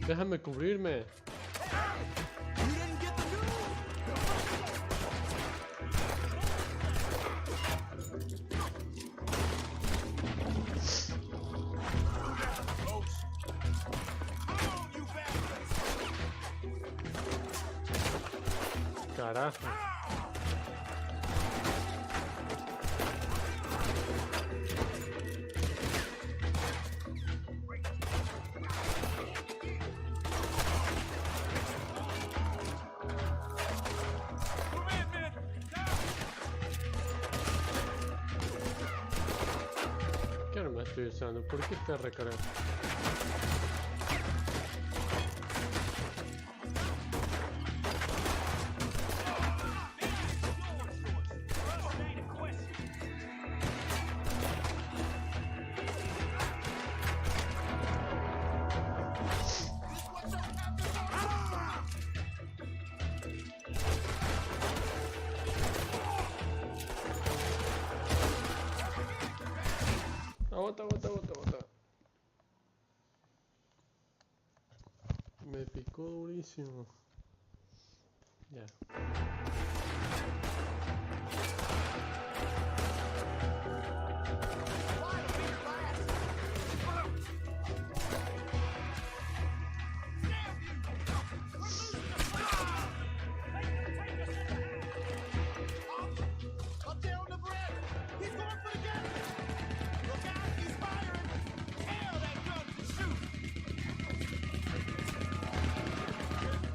Déjame cubrirme. Carajo. ¿Qué arma estoy usando? ¿Por qué está recargado? Aguanta. Me picó durísimo. Ya.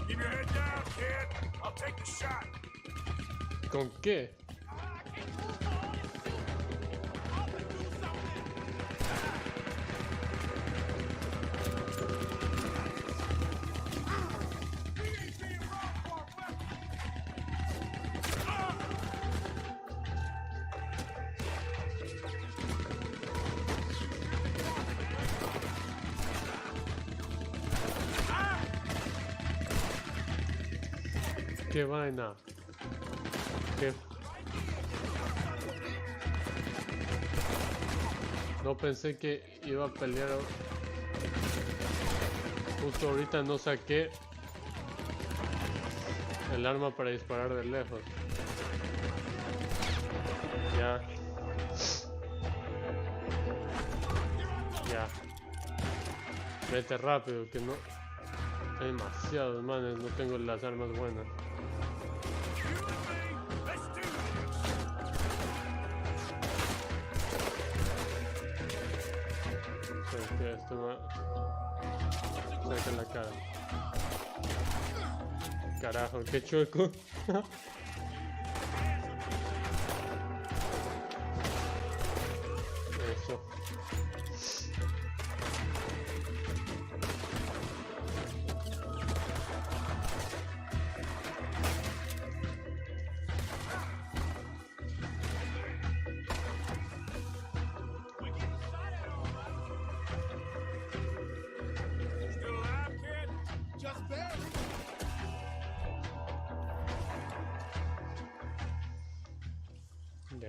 Keep your head down, kid. I'll take the shot. ¿Con qué? ¿Qué vaina? ¿Qué? No pensé que iba a pelear. Justo ahorita no saqué el arma para disparar de lejos. Ya. Vete rápido, que no... Hay demasiados manes, no tengo las armas buenas. Que esto me saca la cara. Carajo, qué chueco.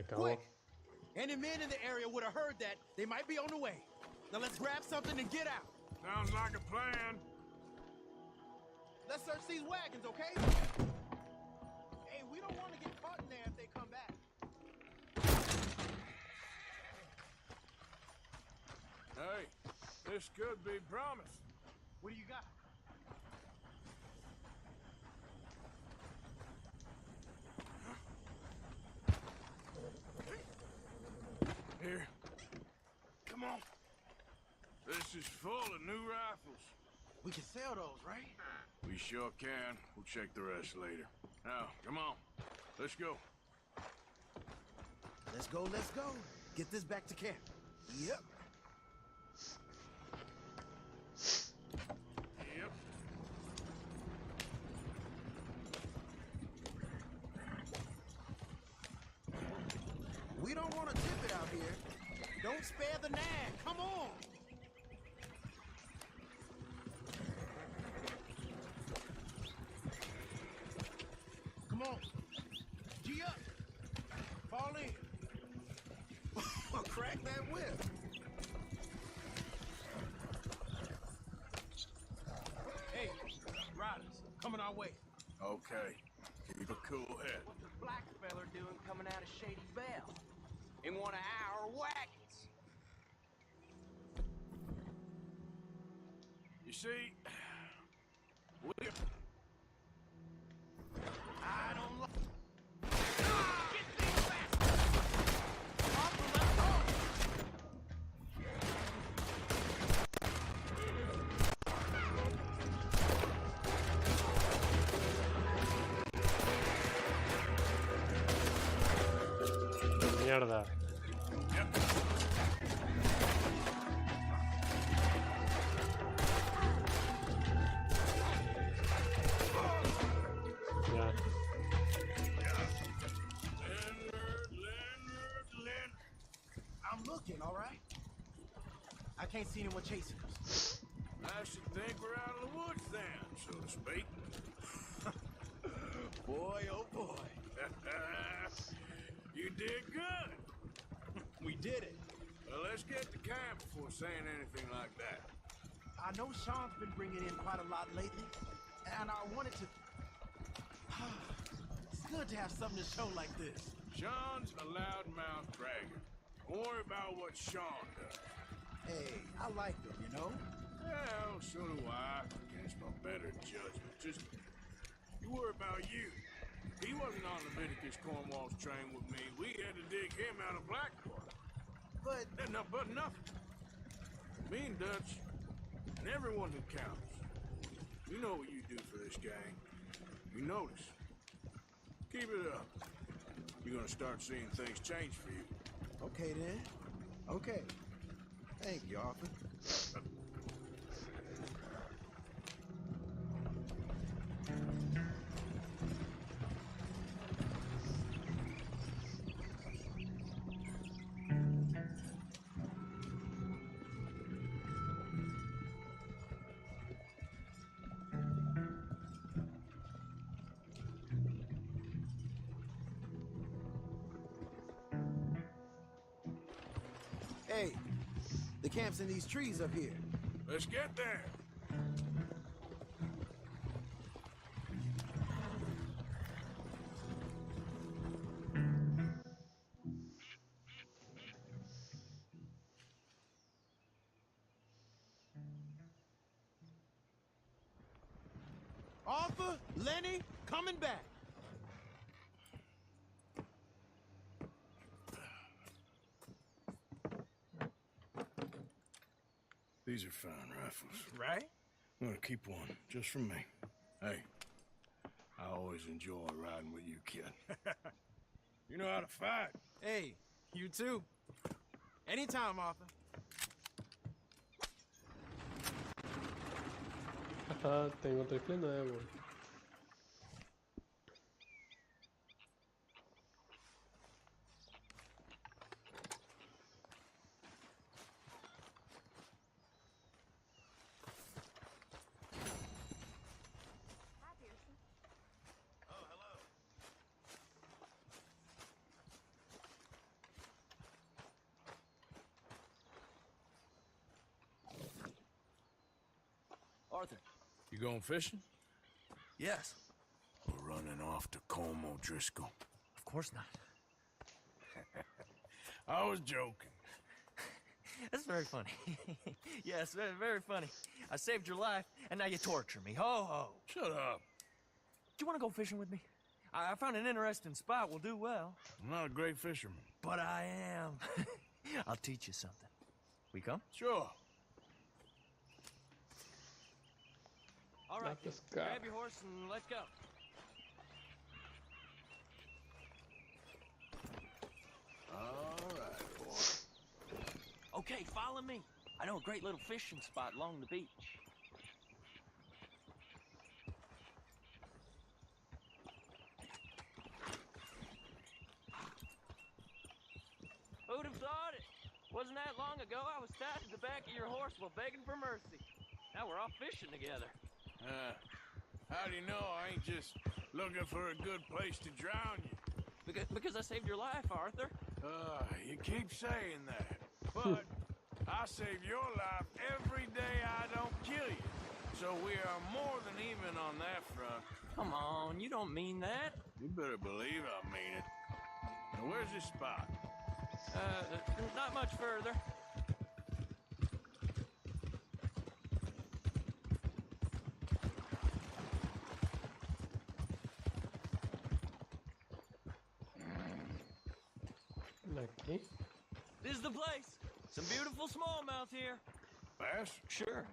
acabó. Quick! Any men in the area would have heard that. They might be on the way. Now let's grab something and get out. Sounds like a plan. Let's search these wagons, okay? Hey, we don't want to get caught in there if they come back. Hey, this could be promised. What do you got? Here. Come on. This is full of new rifles. We can sell those, right? We sure can. We'll check the rest later. Now, come on. Let's go. Let's go, let's go. Get this back to camp. Yep. Yep. We don't want to tip it out here. Don't spare the nag. Come on. Come on. G up. Fall in. Crack that whip. Hey, riders, coming our way. Okay. Keep a cool head. What's the black feller doing coming out of Shady Bell? In one of our wagons. You see, we... I don't like... Mierda. Ya. I'm looking, all right? I can't see anyone chasing us. I should think we're out of the woods then, so to speak. Boy, oh boy. You did good. We did it. Well, let's get to camp before saying anything like that. I know Sean's been bringing in quite a lot lately, and I wanted to... It's good to have something to show like this. Sean's a loudmouth bragger. Don't worry about what Sean does. Hey, I like him, you know? Well, so do I. Against my better judgment. Just, you worry about you. He wasn't on Leviticus Cornwall's train with me. We had to dig him out of Blackwater. But... But nothing. Me and Dutch, and everyone who counts. You know what you do for this gang. You notice. Keep it up. You're gonna start seeing things change for you. Okay, then. Okay. Thank you, Arthur. Hey, the camp's in these trees up here. Let's get there. Arthur, Lenny, coming back. These are fine rifles. Right? I'm gonna keep one, just for me. Hey, I always enjoy riding with you, kid. You know how to fight. Hey, you too. Anytime, Arthur. Tengo triple nuevo. Arthur. You going fishing? Yes. We're running off to Colm O'Driscoll. Of course not. I was joking. That's very funny. Yes, very, very funny. I saved your life, and now you torture me. Ho, ho. Shut up. Do you want to go fishing with me? I found an interesting spot. We'll do well. I'm not a great fisherman. But I am. I'll teach you something. We come? Sure. All right, Let's then. go. Grab your horse and let's go. All right, boy. Okay, follow me. I know a great little fishing spot along the beach. Who'd have thought it? Wasn't that long ago I was tied to the back of your horse while begging for mercy. Now we're off fishing together. How do you know I ain't just looking for a good place to drown you? Because I saved your life, Arthur. You keep saying that. But I save your life every day I don't kill you. So we are more than even on that front. Come on, you don't mean that. You better believe I mean it. Now where's this spot? Not much further. Okay. This is the place. Some beautiful smallmouth here. Bass? Sure.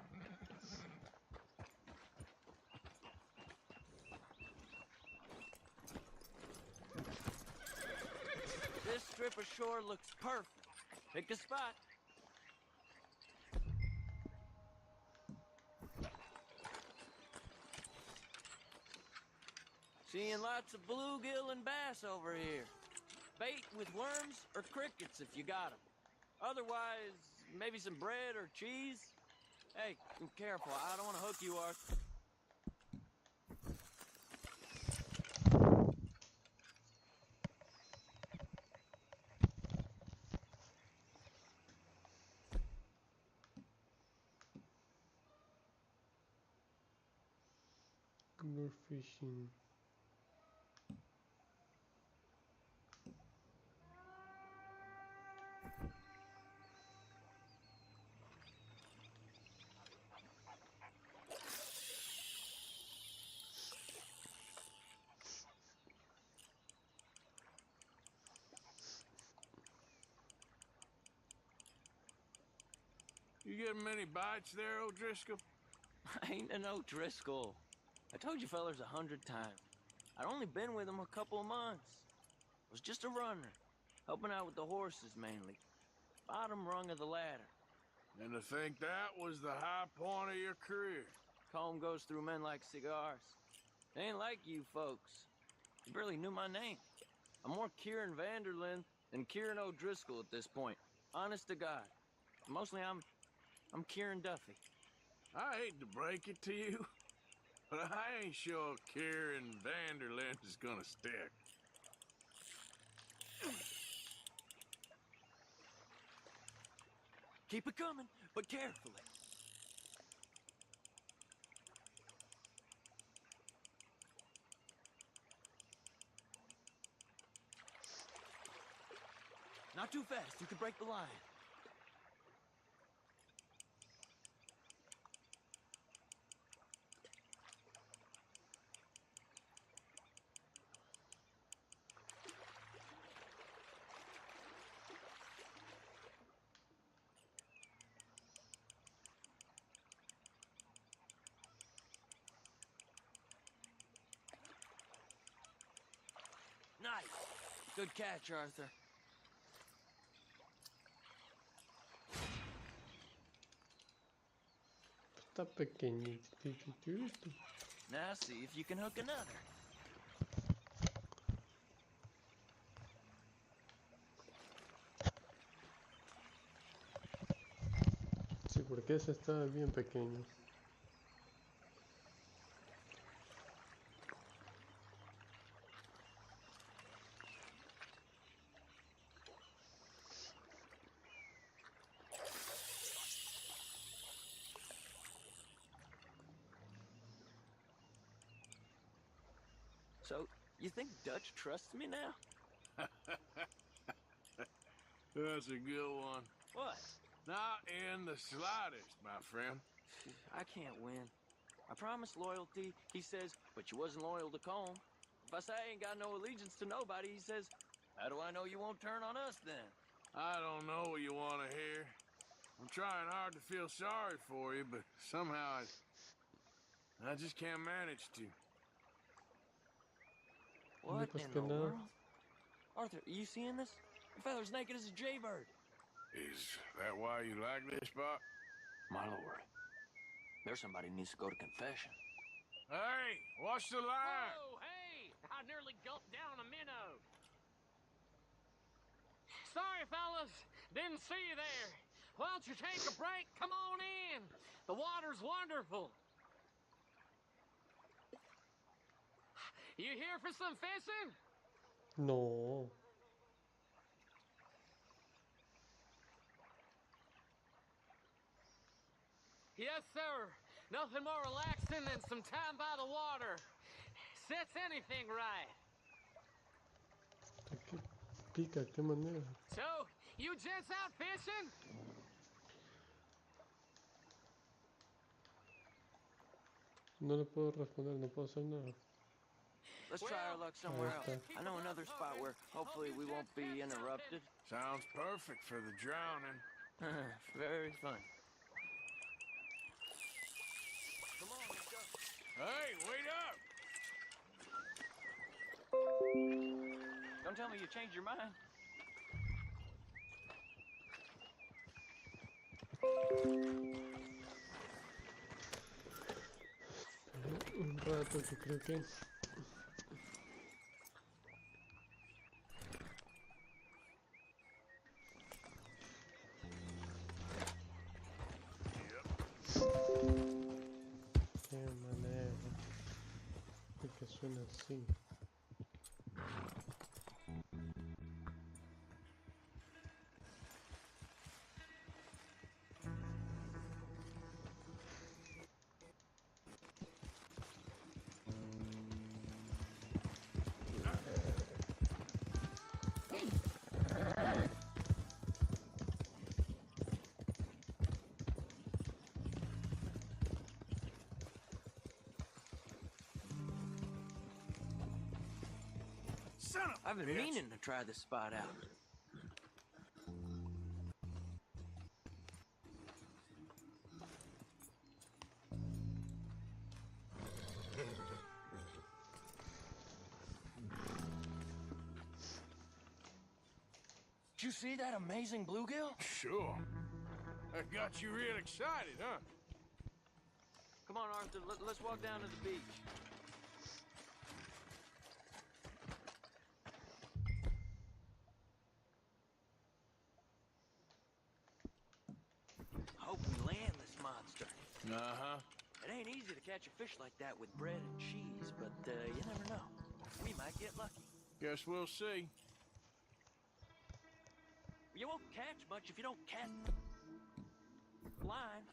This strip of shore looks perfect. Pick a spot. Seeing lots of bluegill and bass over here. Bait with worms or crickets if you got them. Otherwise, maybe some bread or cheese. Hey, be careful. I don't want to hook you, Arthur. We're fishing. You getting many bites there, O'Driscoll? I ain't an O'Driscoll. I told you fellers 100 times. I'd only been with him a couple of months. I was just a runner, helping out with the horses mainly. Bottom rung of the ladder. And to think that was the high point of your career. Comb goes through men like cigars. They ain't like you folks. You barely knew my name. I'm more Kieran Vanderlyn than Kieran O'Driscoll at this point. Honest to God. Mostly I'm Kieran Duffy. I hate to break it to you, but I ain't sure Kieran Vanderlyn is gonna stick. Keep it coming, but carefully. Not too fast, you could break the line. Nice. Good catch, Arthur. Está pequeñito. Now see if you can hook another. Sí, porque ese está bien pequeño. So, you think Dutch trusts me now? That's a good one. What? Not in the slightest, my friend. I can't win. I promised loyalty, he says, but you wasn't loyal to Colm. If I say I ain't got no allegiance to nobody, he says, how do I know you won't turn on us then? I don't know what you want to hear. I'm trying hard to feel sorry for you, but somehow I just can't manage to. What pues in que the nada. world? Arthur, are you seeing this? The feather's naked as a jaybird. Is that why you like this spot? My lord, there's somebody who needs to go to confession. Hey, watch the line! Whoa, hey! I nearly gulped down a minnow. Sorry, fellas. Didn't see you there. Why don't you take a break? Come on in. The water's wonderful. You here for some fishing? No. Yes, sir. Nothing more relaxing than some time by the water. Sets anything right. ¿Qué pica? ¿Qué manera? So, you gents out fishing? No le puedo responder, no puedo hacer nada. Let's try our luck somewhere Ahí else. está. I know another spot where hopefully we won't be interrupted. Sounds perfect for the drowning. Very fun. Come on, let's go. Hey, wait up! Don't tell me you changed your mind. Un rato que creo que... Qué manera. Que suena así. Son of a I've been bitch. meaning to try this spot out. Did you see that amazing bluegill? Sure. That got you real excited, huh? Come on, Arthur, let's walk down to the beach. I hope we land this monster. Uh-huh. It ain't easy to catch a fish like that with bread and cheese, but you never know. We might get lucky. Guess we'll see. You won't catch much if you don't catch line.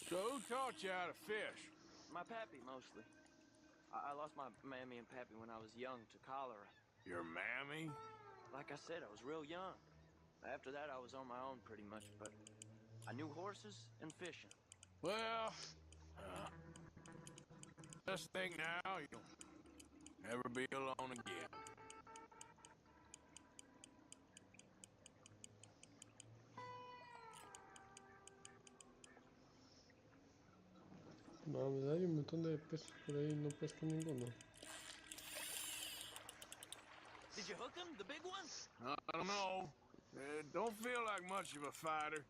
So who taught you how to fish? My pappy, mostly. I lost my mammy and pappy when I was young to cholera. Your mammy? Like I said, I was real young. After that, I was on my own pretty much, but I knew horses and fishing. Well, just think now you'll never be alone again. Vamos, hay un montón de peces por ahí, no pesco ninguno. Did you hook him, the big one? I don't know. Don't feel like much of a fighter.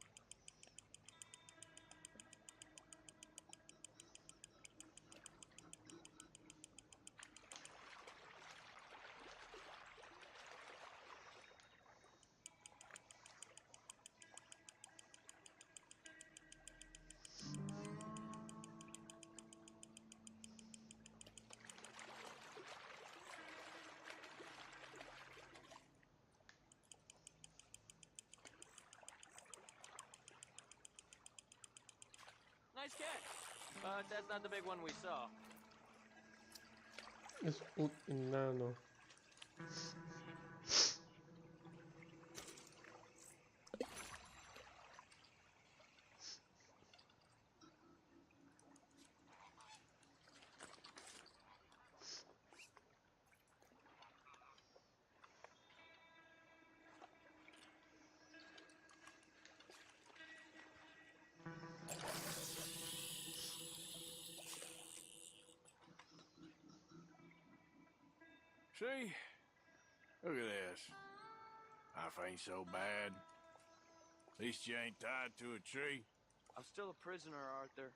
nice catch. But that's not the big one we saw. Es un enano. See? Look at this. Life ain't so bad. At least you ain't tied to a tree. I'm still a prisoner, Arthur.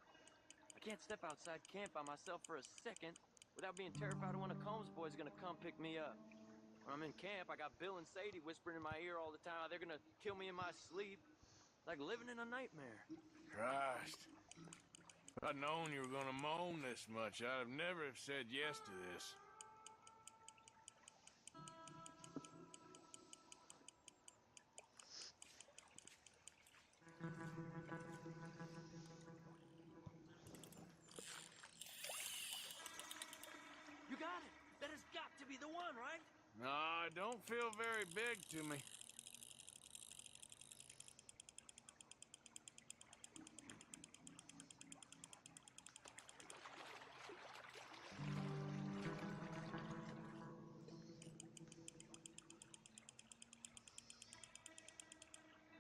I can't step outside camp by myself for a second without being terrified of one of Combs' boys gonna come pick me up. When I'm in camp, I got Bill and Sadie whispering in my ear all the time how they're gonna kill me in my sleep. Like living in a nightmare. Christ. If I'd known you were gonna moan this much, I'd have never have said yes to this. You got it! That has got to be the one, right? Nah, it don't feel very big to me.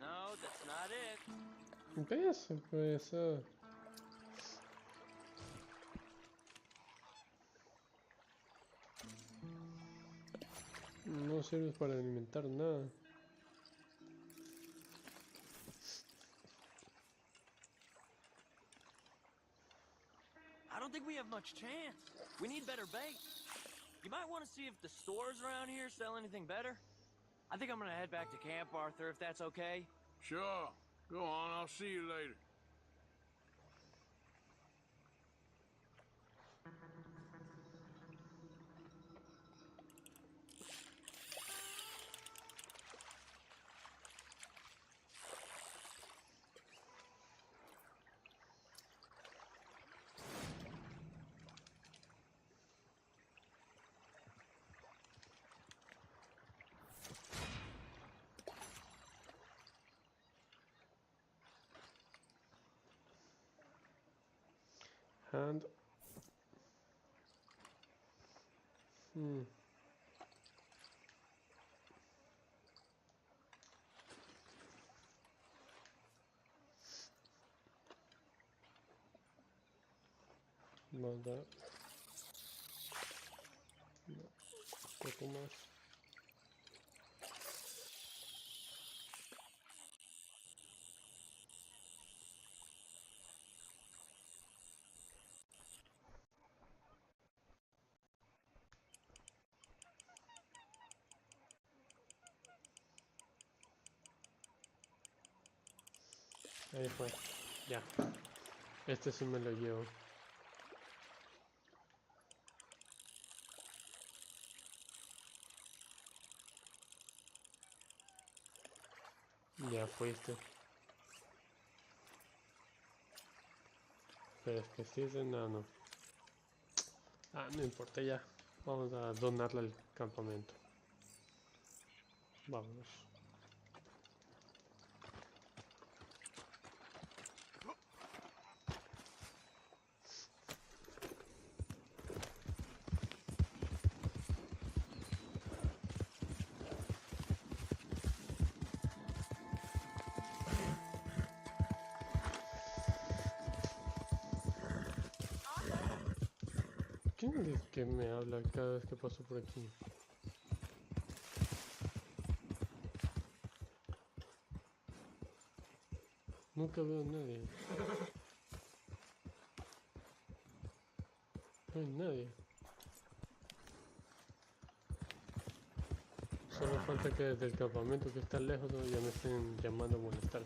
No, that's not it. Pensa com essa. No sirve para alimentar nada. I don't think we have much chance. We need better bait. You might want to see if the stores around here sell anything better. I think I'm gonna head back to camp, Arthur, if that's okay. Sure. Go on, I'll see you later. And nada. No, poco más. Ahí fue. Ya. Este sí me lo llevo. Ya fuiste. Pero es que si es enano. Ah, no importa ya. Vamos a donarle al campamento. Vámonos. ¿Quién es que me habla cada vez que paso por aquí? Nunca veo a nadie. No hay nadie. Solo falta que desde el campamento que está lejos ya me estén llamando a molestar.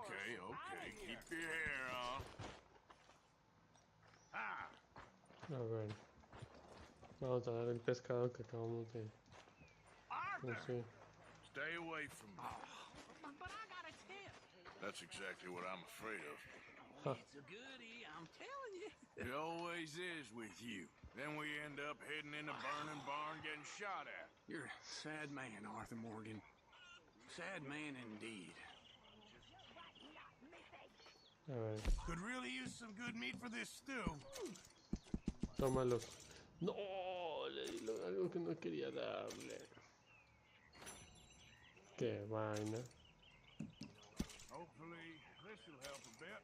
Okay. Keep your hair on. Ah. A ver. Vamos a dar el pescado que acabamos de conseguir. Stay away from me. But I got a tip. That's exactly what I'm afraid of. It's a goodie, I'm telling you. It always is with you. Then we end up heading in a burning barn getting shot at. You're a sad man, Arthur Morgan. Sad man indeed. A ver. Could really use some good meat for this stew. Tómalos. No, le di algo que no quería darle. Qué vaina. Hopefully this will help a bit.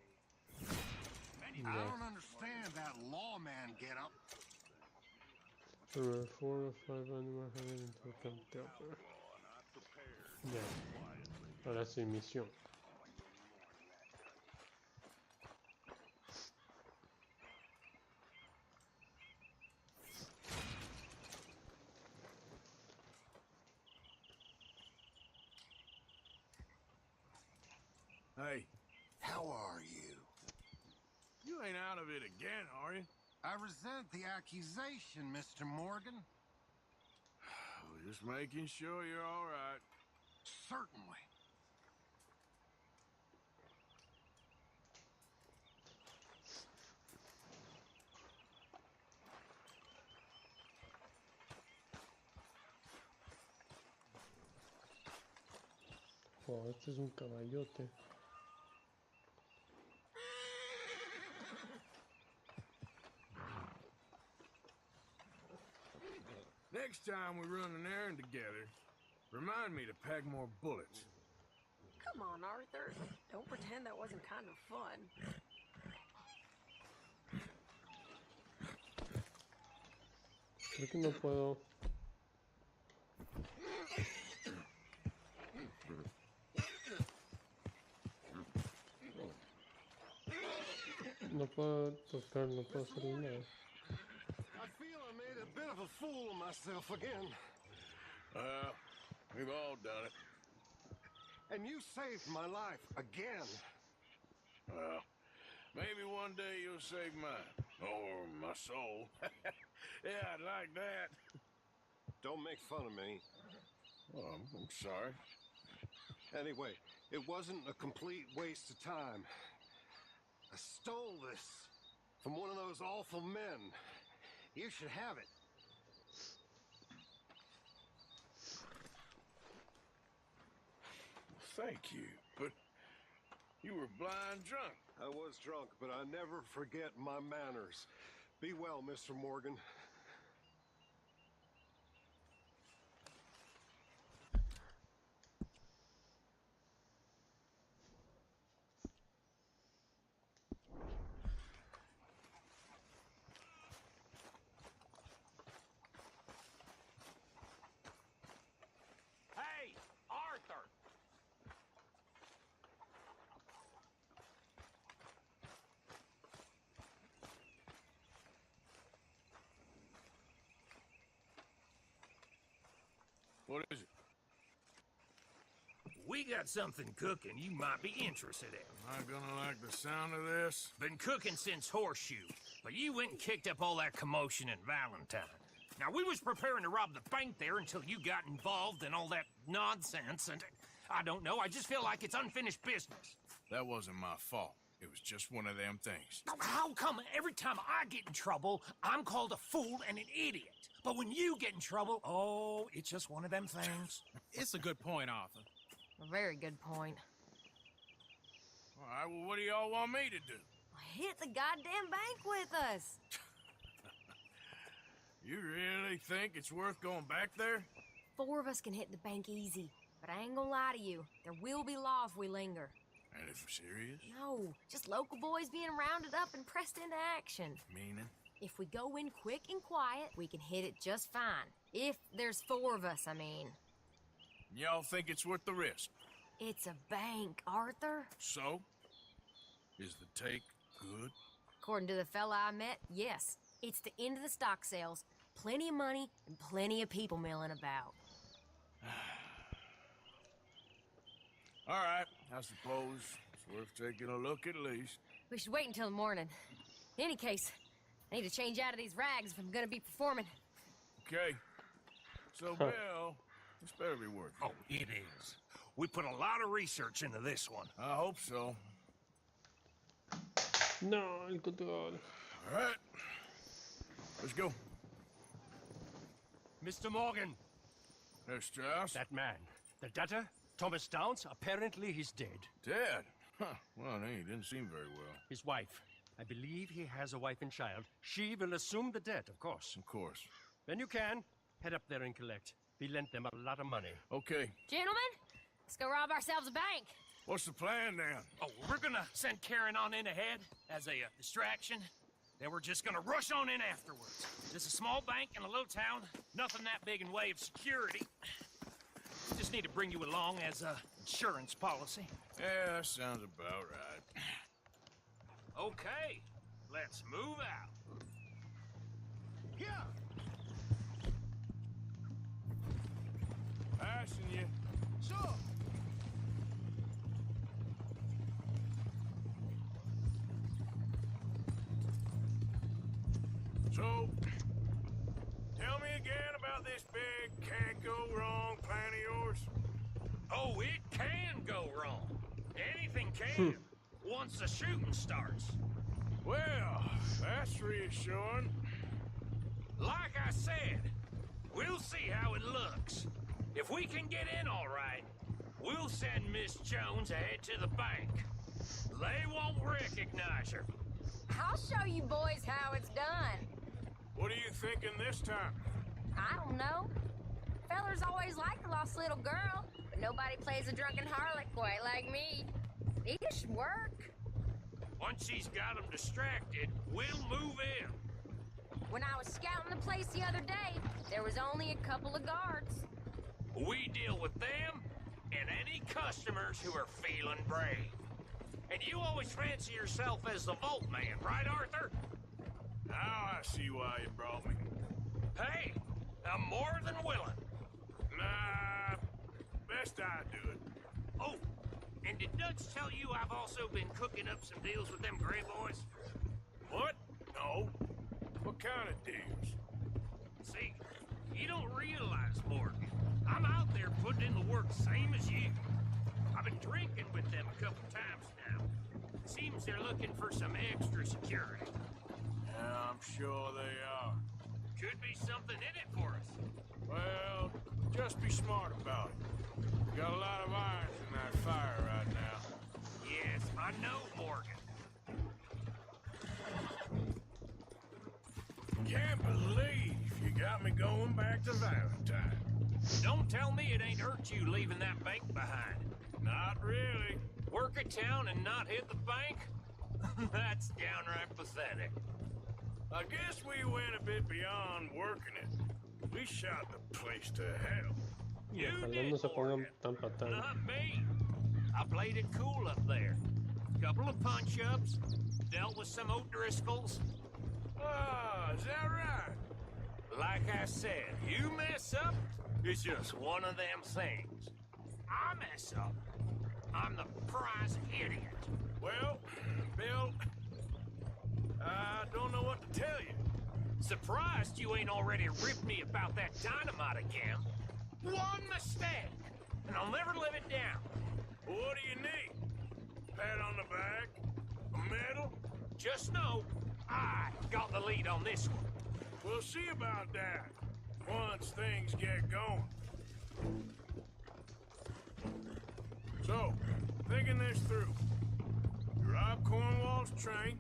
I don't understand that lawman get up. There were 4 or 5 animals having into the upper. Ya. Ahora sí, misión. Hey. How are you? You ain't out of it again, are you? I resent the accusation, Mr. Morgan. Just making sure you're all right. Certainly. Oh, este es un caballote. Next time we run an errand together, remind me to pack more bullets. Come on, Arthur. Don't pretend that wasn't kind of fun. Creo que no puedo. No puedo tocar, no puedo hacer nada. I feel I made a bit of a fool of myself again. We've all done it. And you saved my life again. Well, maybe one day you'll save mine. Or my soul. Yeah, I'd like that. Don't make fun of me. Oh, I'm sorry. Anyway, it wasn't a complete waste of time. I stole this from one of those awful men. You should have it. Thank you, but you were blind drunk. I was drunk, but I never forget my manners. Be well, Mr. Morgan. Hey, Arthur! What is it? We got something cooking you might be interested in. Am I gonna like the sound of this? Been cooking since Horseshoe, but you went and kicked up all that commotion in Valentine. Now, we was preparing to rob the bank there until you got involved in all that nonsense, and I don't know, I just feel like it's unfinished business. That wasn't my fault. It was just one of them things. How come every time I get in trouble, I'm called a fool and an idiot? But when you get in trouble, oh, it's just one of them things. It's a good point, Arthur. A very good point. All right, well, what do y'all want me to do? Hit the goddamn bank with us. You really think it's worth going back there? 4 of us can hit the bank easy. But I ain't gonna lie to you. There will be law if we linger. And if we're serious? No, just local boys being rounded up and pressed into action. Meaning? If we go in quick and quiet, we can hit it just fine. If there's 4 of us, I mean. Y'all think it's worth the risk? It's a bank, Arthur. So? Is the take good? According to the fella I met, yes. It's the end of the stock sales. Plenty of money and plenty of people milling about. All right, I suppose It's worth taking a look at least. We should wait until the morning. In any case, I need to change out of these rags if I'm gonna be performing. Okay. So, Bill, this better be worth it. Oh, it is. We put a lot of research into this one. I hope so. No, el control. All right. Let's go. Mr. Morgan. There's Strauss. That man. The debtor, Thomas Downs, apparently he's dead. Dead? Huh. Well, he didn't seem very well. His wife. I believe he has a wife and child. She will assume the debt, of course. Of course. When you can, head up there and collect. We lent them a lot of money. Okay. Gentlemen, let's go rob ourselves a bank. What's the plan, then? Oh, we're gonna send Karen on in ahead as a distraction. Then we're just gonna rush on in afterwards. This is a small bank in a little town. Nothing that big in way of security. Just need to bring you along as a insurance policy. Yeah, that sounds about right. Okay, let's move out. Yeah. Passing you. Sure. So, tell me again about this big can't-go-wrong plan of yours. Oh, it can go wrong. Anything can, once the shooting starts. Well, that's reassuring. Like I said, we'll see how it looks. If we can get in all right, we'll send Miss Jones ahead to the bank. They won't recognize her. I'll show you boys how it's done. What are you thinking this time? I don't know. Fellers always like the lost little girl, but nobody plays a drunken harlot quite like me. It should work. Once she's got them distracted, we'll move in. When I was scouting the place the other day, there was only a couple of guards. We deal with them and any customers who are feeling brave. And you always fancy yourself as the Vault Man, right, Arthur? Now I see why you brought me. Hey, I'm more than willing. Nah, best I do it. Oh, and did Dutch tell you I've also been cooking up some deals with them Gray Boys? What? No. What kind of deals? See, you don't realize, Morgan. I'm out there putting in the work same as you. I've been drinking with them a couple times now. Seems they're looking for some extra security. Yeah, I'm sure they are. Could be something in it for us. Well, just be smart about it. Got a lot of irons in that fire right now. Yes, I know, Morgan. Can't believe you got me going back to Valentine. Don't tell me it ain't hurt you leaving that bank behind. Not really. Work a town and not hit the bank? That's downright pathetic. I guess we went a bit beyond working it. We shot the place to hell. You Ojalá did, no se pongan Morgan. tan patadas. Not me. I played it cool up there. Couple of punch-ups, dealt with some O'Driscolls. Ah, is that right? Like I said, you mess up, it's just one of them things. I mess up, I'm the prize idiot. Well, Bill, I don't know what to tell you. Surprised you ain't already ripped me about that dynamite again. One mistake, and I'll never live it down. What do you need? Pat on the back? A medal? Just know, I got the lead on this one. We'll see about that once things get going. So, thinking this through. We rob Cornwall's train.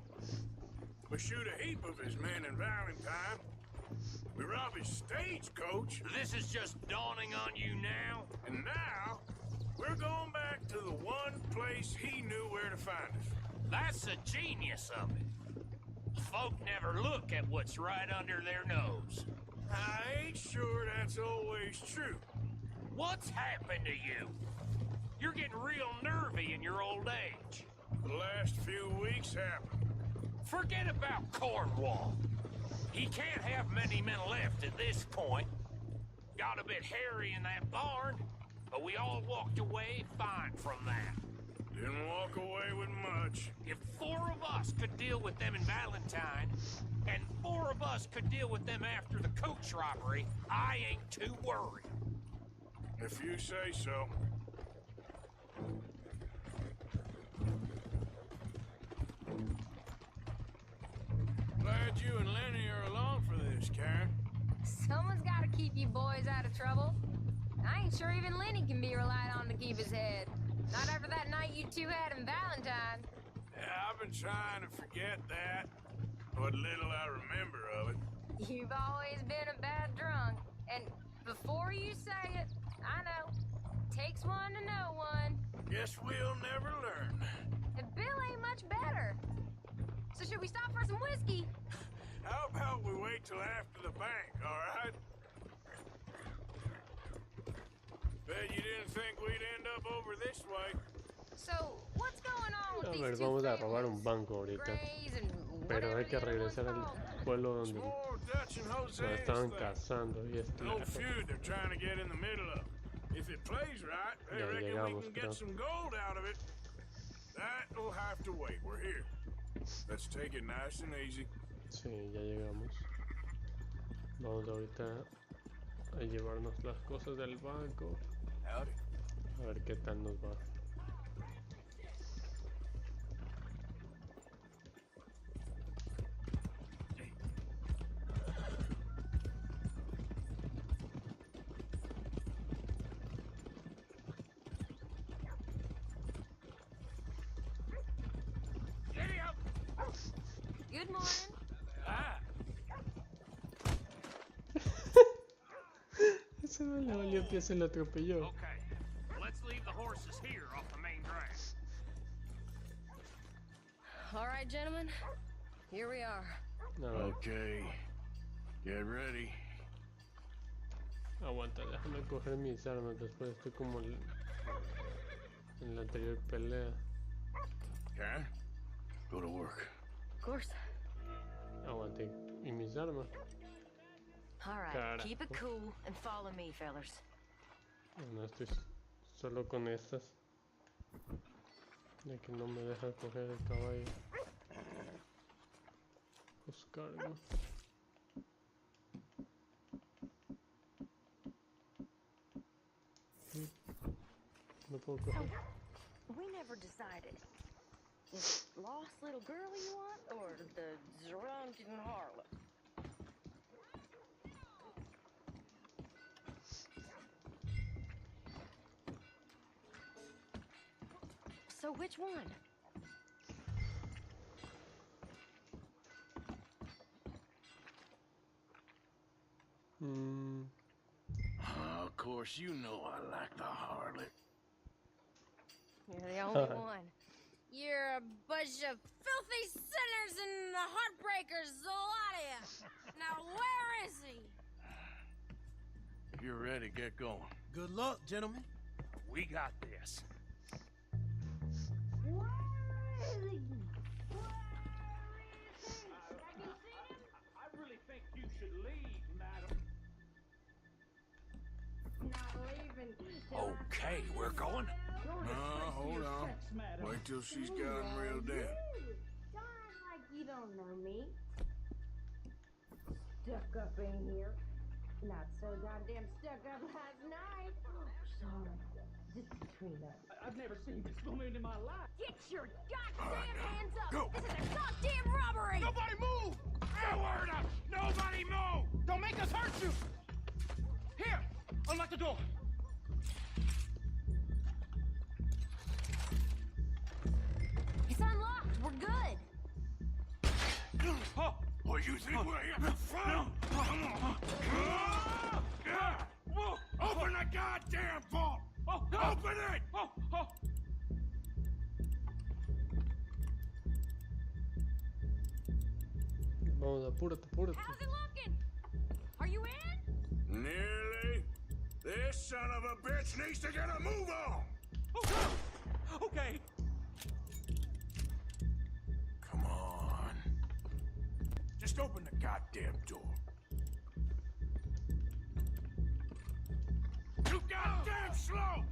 We shoot a heap of his men in Valentine. We rob his stagecoach. This is just dawning on you now? And now, we're going back to the one place he knew where to find us. That's the genius of it. Folk never look at what's right under their nose. I ain't sure that's always true. What's happened to you? You're getting real nervy in your old age. The last few weeks happened. Forget about Cornwall. He can't have many men left at this point. Got a bit hairy in that barn, but we all walked away fine from that. Didn't walk away with much. If 4 of us could deal with them in Valentine, and 4 of us could deal with them after the coach robbery, I ain't too worried. If you say so. Glad you and Lenny are along for this, Karen. Someone's got to keep you boys out of trouble. I ain't sure even Lenny can be relied on to keep his head. Not after that night you two had in Valentine. Yeah, I've been trying to forget that. What little I remember of it. You've always been a bad drunk. And before you say it, I know. Takes one to know one. Guess we'll never learn. And Bill ain't much better. So should we stop for some whiskey? How about we wait till after the bank, all right? Bet you didn't think we'd end up over this way. So, what's going on with A these ver, two vamos a families? robar un banco ahorita. Grays and Pero whatever hay que the other one's regresar al called. pueblo donde More Dutch and se Jose's estaban thing. casando y esto. No feud they're trying to get in the middle of. If it plays right, they Ya reckon llegamos, we can creo. get some gold out of it. That'll have to wait. We're here. Let's take it nice and easy. Sí, ya llegamos. Vamos ahorita a llevarnos las cosas del banco. Howdy. A ver qué tal nos va. Good morning. Ese no le valió pie, se lo atropelló. Okay, let's leave the horses here off the main drag. All right, gentlemen. Here we are. Okay. Get ready. Aguanta, déjame coger mis armas. Después estoy como en la anterior pelea. Karen, go to work. Of course. Aguante. ¿Y mis armas? All right, Carajo. keep it cool and follow me, fellas. No estoy solo con estas. De que no me dejan coger el caballo. Pues cargo. No puedo coger. We never decided. Is it lost little girl you want, or the drunken harlot? So which one? Of course, you know I like the harlot. You're the only one. You're a bunch of filthy sinners and heartbreakers, the lot of you. Now where is he? If you're ready, get going. Good luck, gentlemen. We got this. I really think you should leave, madam. Okay, we're going. No, hold on. Wait till she's got him reeled in. Don't act like you don't know me. Stuck up in here. Not so goddamn stuck up last night. Sorry. Just between us. I've never seen this woman in my life. Get your goddamn hands up! Go. This is a goddamn robbery! Nobody move! No word up! Nobody move! Don't make us hurt you! Here! Unlock the door! It's unlocked. We're good. Oh, what you think we're here from? Come on. Open the goddamn vault! Open it! Vamos, apúrate, apúrate. How's it looking? Are you in? Nearly. This son of a bitch needs to get a move on! Okay. Come on. Just open the goddamn door. You goddamn slow!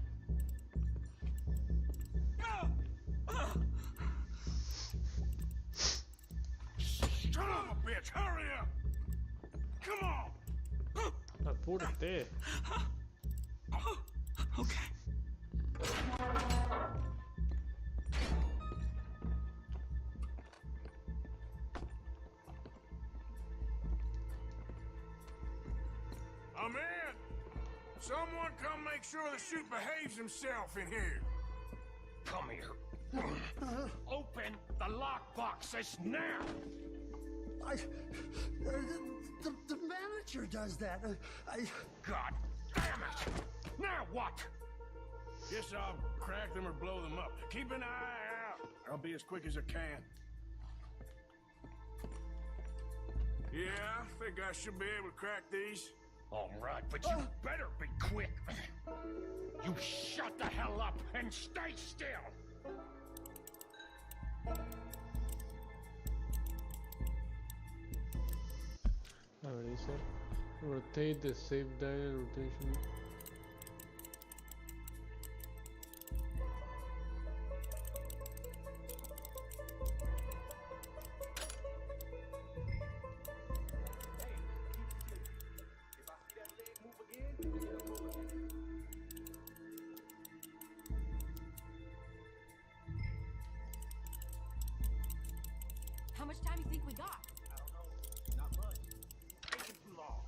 bitch! Hurry up! Come on! Apúrate. Okay. I'm in! Someone come make sure the chute behaves himself in here. Come here. Open the lockbox this now! The manager does that. God damn it! Now what? Guess I'll crack them or blow them up. Keep an eye out. I'll be as quick as I can. Yeah, I think I should be able to crack these. All right, but you better be quick. You shut the hell up and stay still. A ver, dice rotate the save dial rotation. How much time do you think we got? Not much. Taking too long.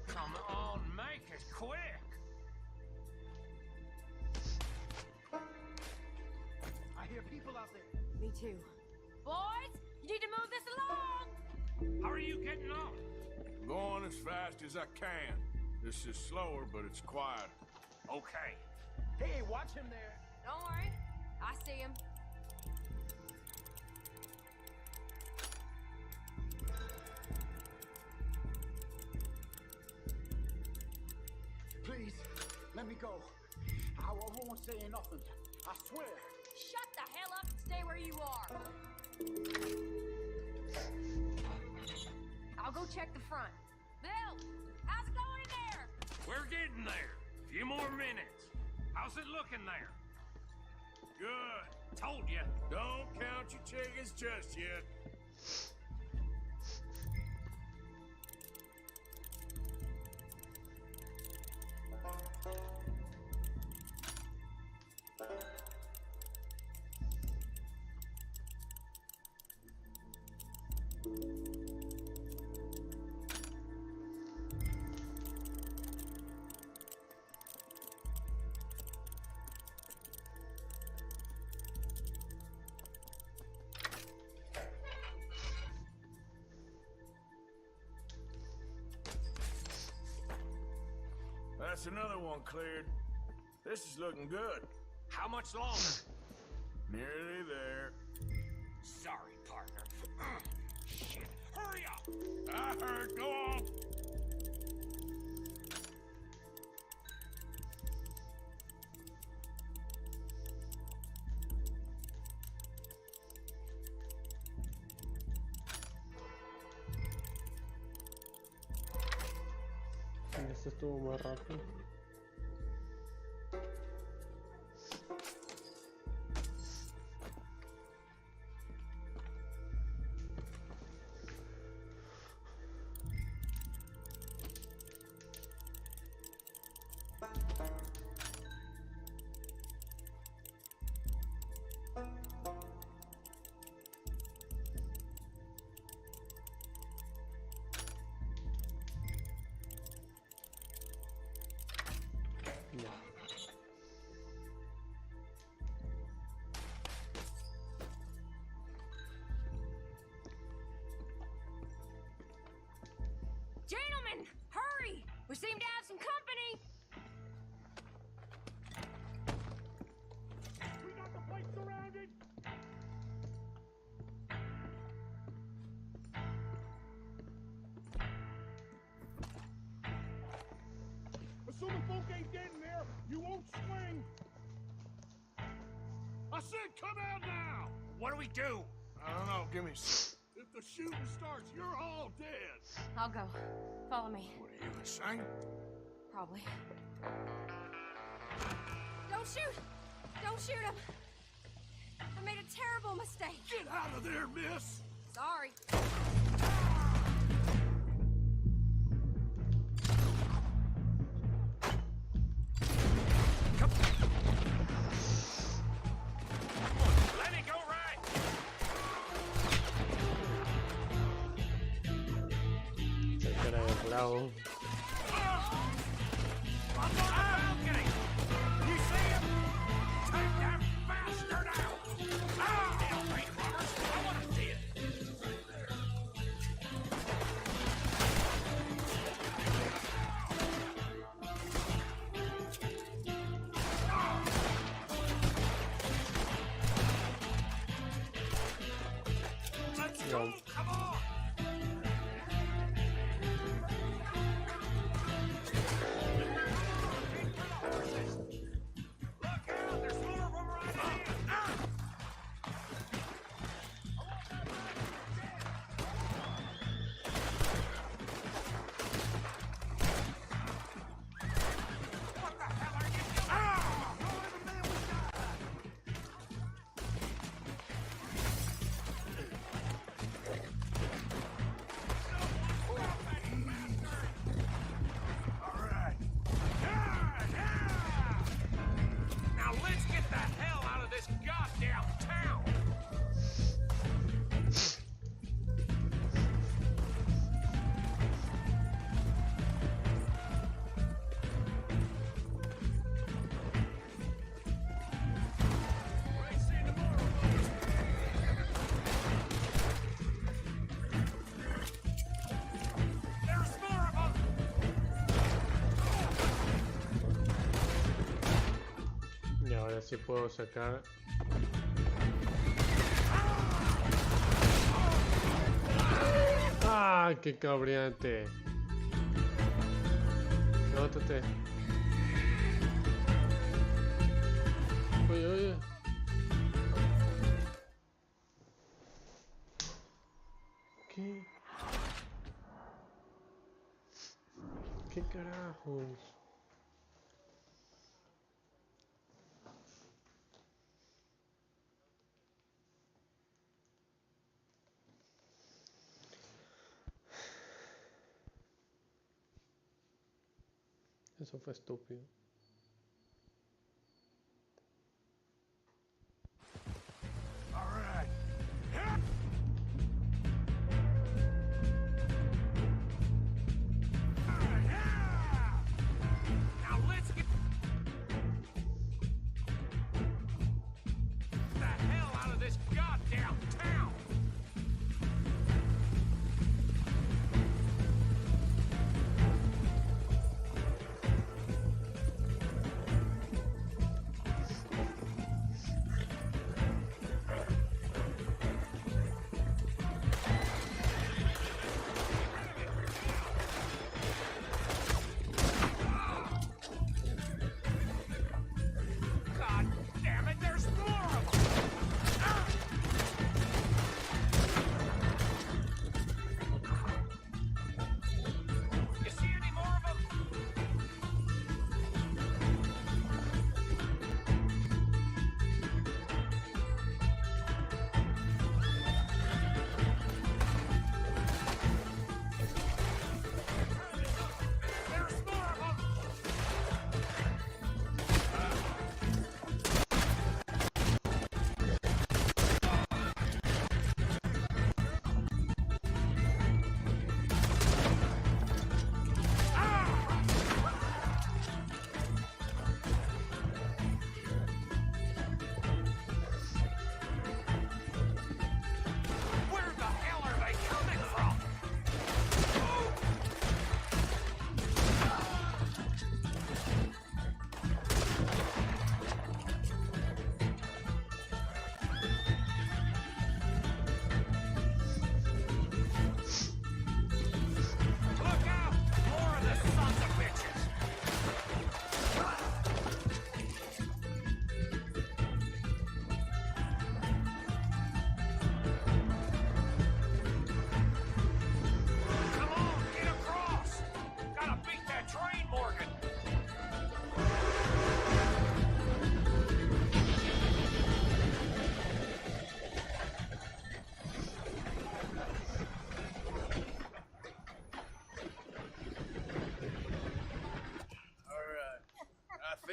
Come on, make it quick. I hear people out there. Me too. Boys, you need to move this along. How are you getting on? Going as fast as I can. This is slower, but it's quiet. Okay. Hey, watch him there. Don't worry. I see him. Please, let me go. I won't say nothing. I swear. Shut the hell up and stay where you are. I'll go check the front. Bill, how's it going in there? We're getting there. Few more minutes. How's it looking there? Good. Told you. Don't count your chickens just yet. That's another one cleared. This is looking good. How much longer? Nearly there. Sorry, partner. Shit. Hurry up! I heard. Go on. Este estuvo más rápido. Gentlemen, hurry! We seem to have some company. We got the place surrounded. Assuming folk ain't dead in there, you won't swing. I said come out now. What do we do? I don't know. Give me a second. If the shooting starts, you're all dead. I'll go. Follow me. What are you insane? Probably. Don't shoot! Don't shoot him! I made a terrible mistake. Get out of there, miss. Sorry. Ow. On the balcony! You see him? Take that bastard out! Ah! Hell, bank robbers! I want him dead! Let's go! Come on! Now let's get the hell out of this goddamn town! There's more of them! Y ahora sí puedo sacar. ¡Ah! ¡Qué cabreante! Nótate. Oye, oye. ¿Qué? ¿Qué carajos? Eso fue estúpido. Now let's get the hell out of this goddamn town!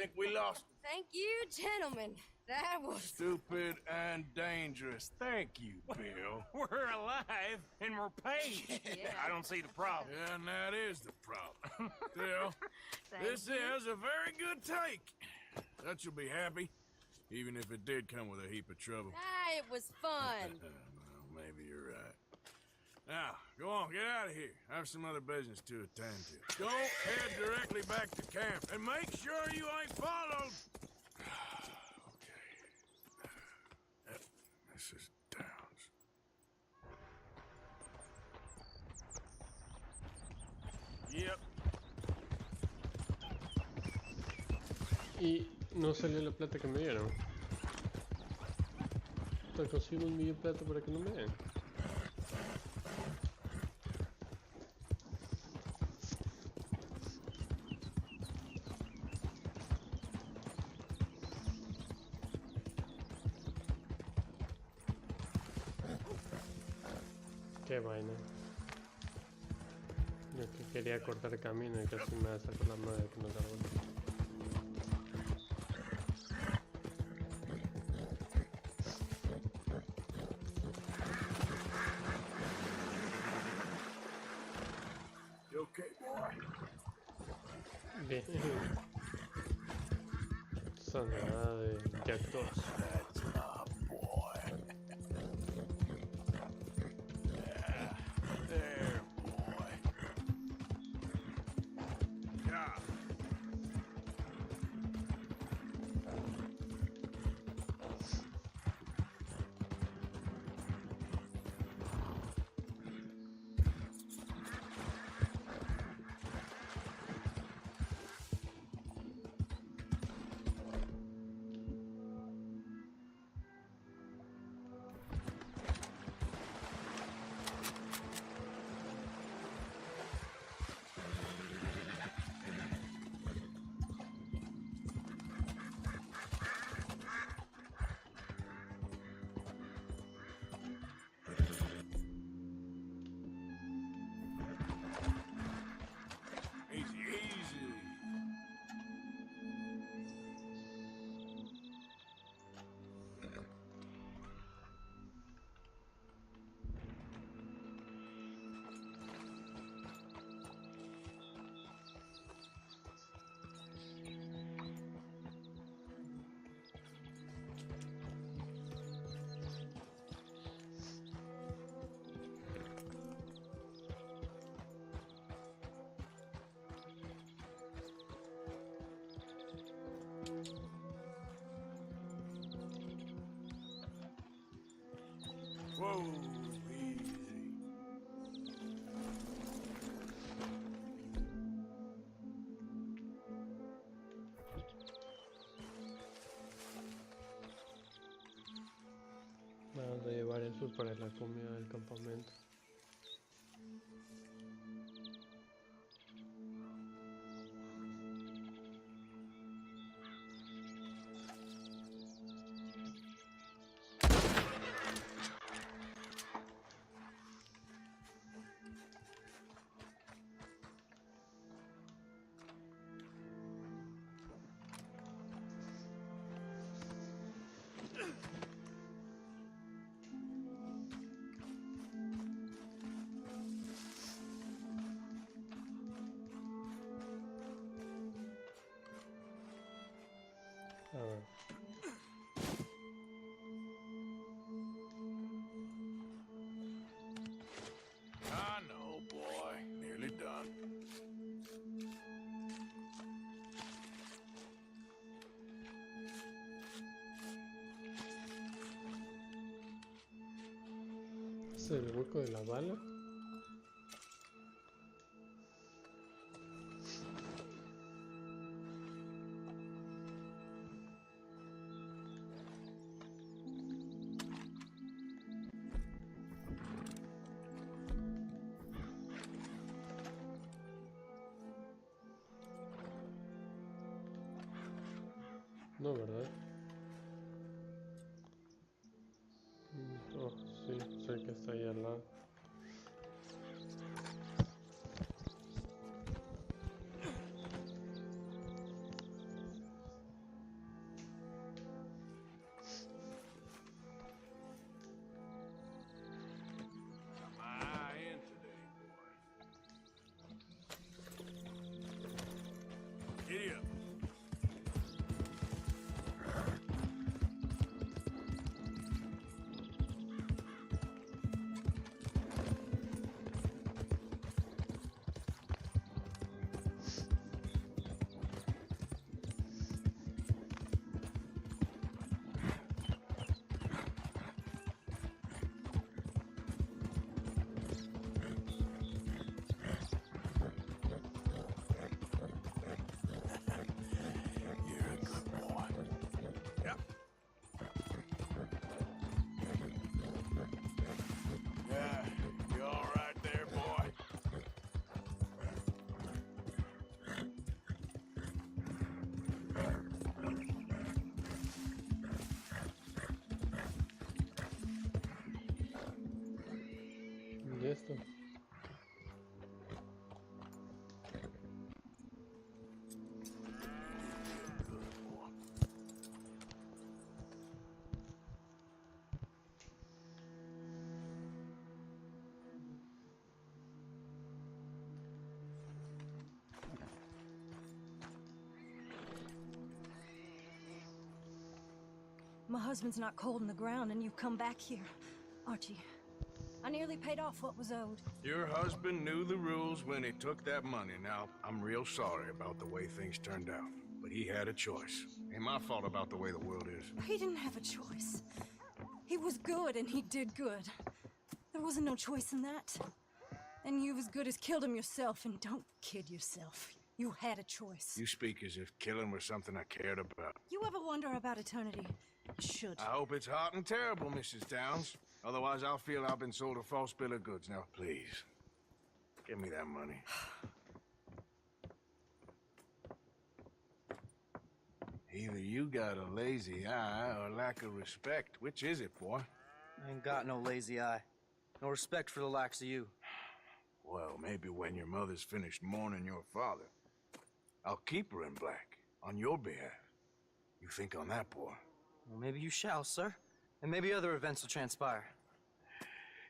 think we lost? Thank you, gentlemen. That was Stupid and dangerous. Thank you, Bill. We're alive and we're paid. Yeah. I don't see the problem. Yeah, and that is the problem. Still, this Thank you. is a very good take. That you'll be happy, even if it did come with a heap of trouble. it was fun. Well, maybe you're right. Now, go on, get out of here. I have some other business to attend to. Don't head directly back to camp, and make sure you ain't followed. Okay. This is Downs. Yep. Y no salió la plata que me dieron. Te consigo un millón de plata para que no me den. Qué vaina. Yo que quería cortar el camino y casi me va a sacar la madre con el árbol. You okay, boy? Bien. Sanada de Jack 2. That's my boy. Yeah, there, boy. Yeah. Easy, easy. Whoa, easy. Vamos a llevar eso para la comida del campamento. A ver. I know, boy. Nearly done. ¿Ese es el hueco de la bala? No, ¿verdad? Oh, sí, sé que está ahí al lado. My husband's not cold in the ground, and you've come back here. Archie, I nearly paid off what was owed. Your husband knew the rules when he took that money. Now, I'm real sorry about the way things turned out. But he had a choice. Ain't my fault about the way the world is. He didn't have a choice. He was good, and he did good. There wasn't no choice in that. And you've as good as killed him yourself, and don't kid yourself. You had a choice. You speak as if killing was something I cared about. You ever wonder about eternity? Should. I hope it's hot and terrible, Mrs. Downs. Otherwise, I'll feel I've been sold a false bill of goods. Now, please, give me that money. Either you got a lazy eye or lack of respect. Which is it, boy? I ain't got no lazy eye. No respect for the likes of you. Well, maybe when your mother's finished mourning your father, I'll keep her in black, on your behalf. You think on that, boy? Well, maybe you shall, sir. And maybe other events will transpire.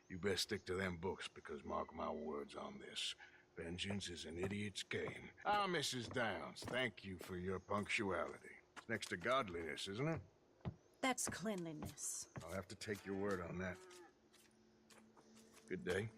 You best stick to them books, because mark my words on this. Vengeance is an idiot's game. Ah, Mrs. Downs, thank you for your punctuality. It's next to godliness, isn't it? That's cleanliness. I'll have to take your word on that. Good day.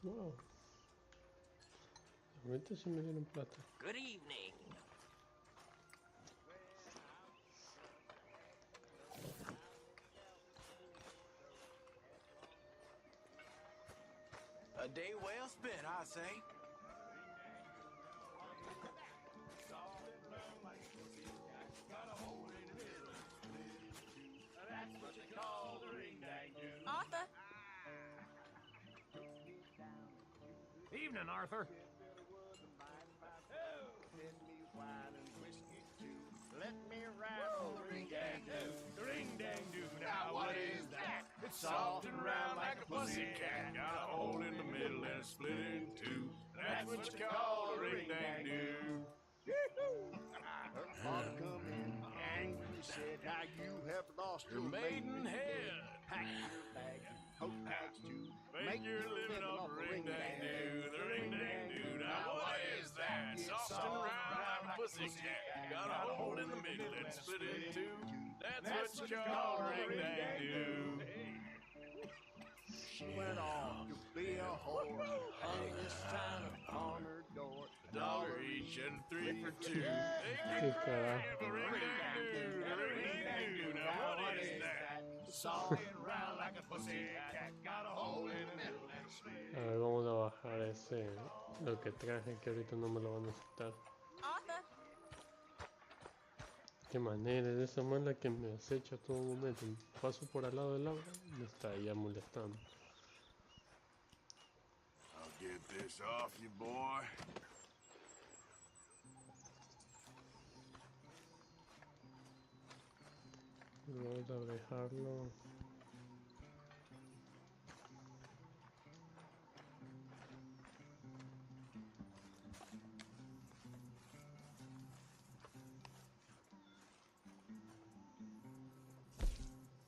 Wow. Realmente sí me dieron plata. Good evening. A day well spent, I say. Arthur? Evening, Arthur. Let me rattle the ring-dang-doo. The ring-dang-doo. Now what is that? It's soft and round like a pussycat. Got a hole in the middle and it's split in two. That's what you call a ring-dang-doo. Her father come in angry, said, now you have lost your maidenhead. Pack your bag, coat bags too. Make your living off the ring-dang-doo. The ring-dang-doo. Now what is that? Soft and round like a pussycat. Got a hole in the middle and split in two. That's what you call a ring-dang-doo. She went off to be a whore, hung this sign upon her door. $1 each and 3 for 2. ¿Qué carajo? The ring-dang-doo, the ring-dang-doo. Now what is that? Soft and round like a pussycat. Got a hole in the middle and split. A ver, vamos a bajar ese, lo que traje, que ahorita no me lo van a aceptar. Arthur? Qué manera, es esa mala que me acecha a todo momento. Paso por al lado del agua y me está ya molestando. I'll get this off you, boy. Vamos a dejarlo.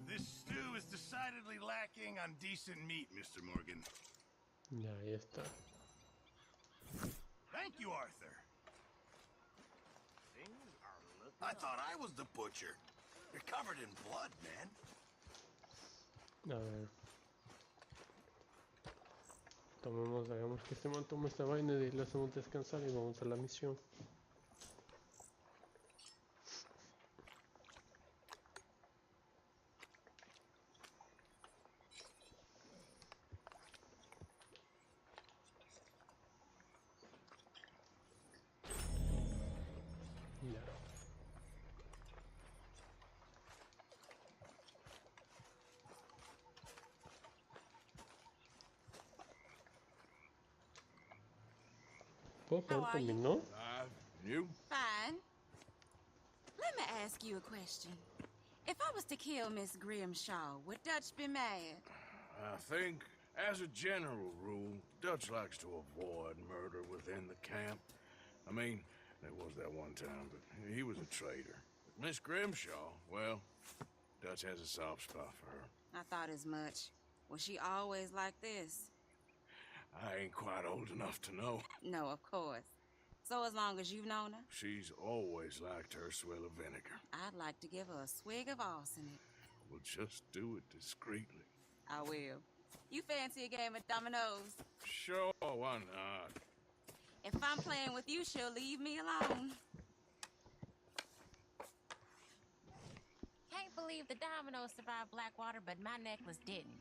This stew is decidedly lacking on decent meat, Mr. Morgan. Ya, ahí está. Thank you, Arthur. I thought I was the butcher. You're covered in blood, man. A ver. Tomemos, hagamos que este man tome esta vaina y le hacemos descansar y vamos a la misión. ¿Puedo How saber are por mi you? no? You? Fine. Let me ask you a question. If I was to kill Miss Grimshaw, would Dutch be mad? I think, as a general rule, Dutch likes to avoid murder within the camp. I mean, there was that one time, but he was a traitor. But Miss Grimshaw, well, Dutch has a soft spot for her. I thought as much. Was she always like this? I ain't quite old enough to know. No, of course. So as long as you've known her? She's always liked her swill of vinegar. I'd like to give her a swig of arsenic. We'll just do it discreetly. I will. You fancy a game of dominoes? Sure, why not? If I'm playing with you, she'll leave me alone. Can't believe the dominoes survived Blackwater, but my necklace didn't.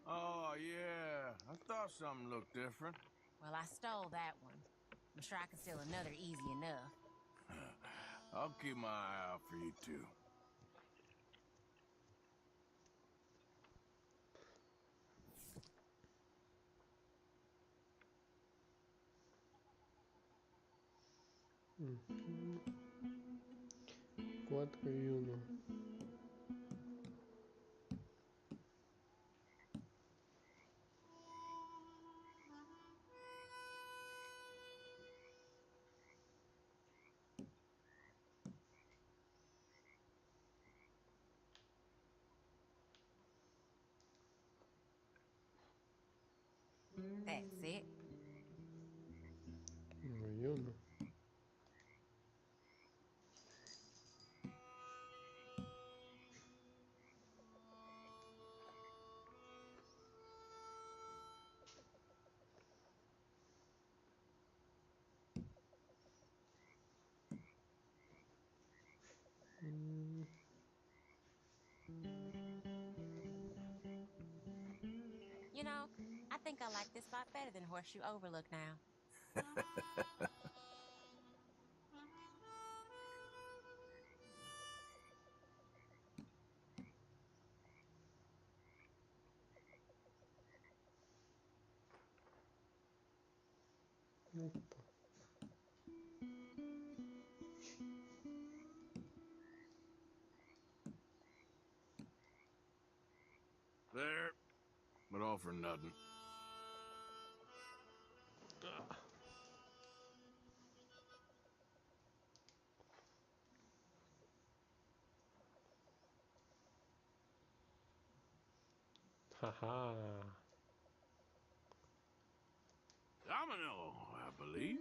Oh, yeah. I thought something looked different. Well, I stole that one. I'm sure I can steal another easy enough. I'll keep my eye out for you, too. Ujú. 4-1. That's it. 1-1. You know, I think I like this spot better than Horseshoe Overlook now. There, but all for nothing. Haha. Domino, I believe.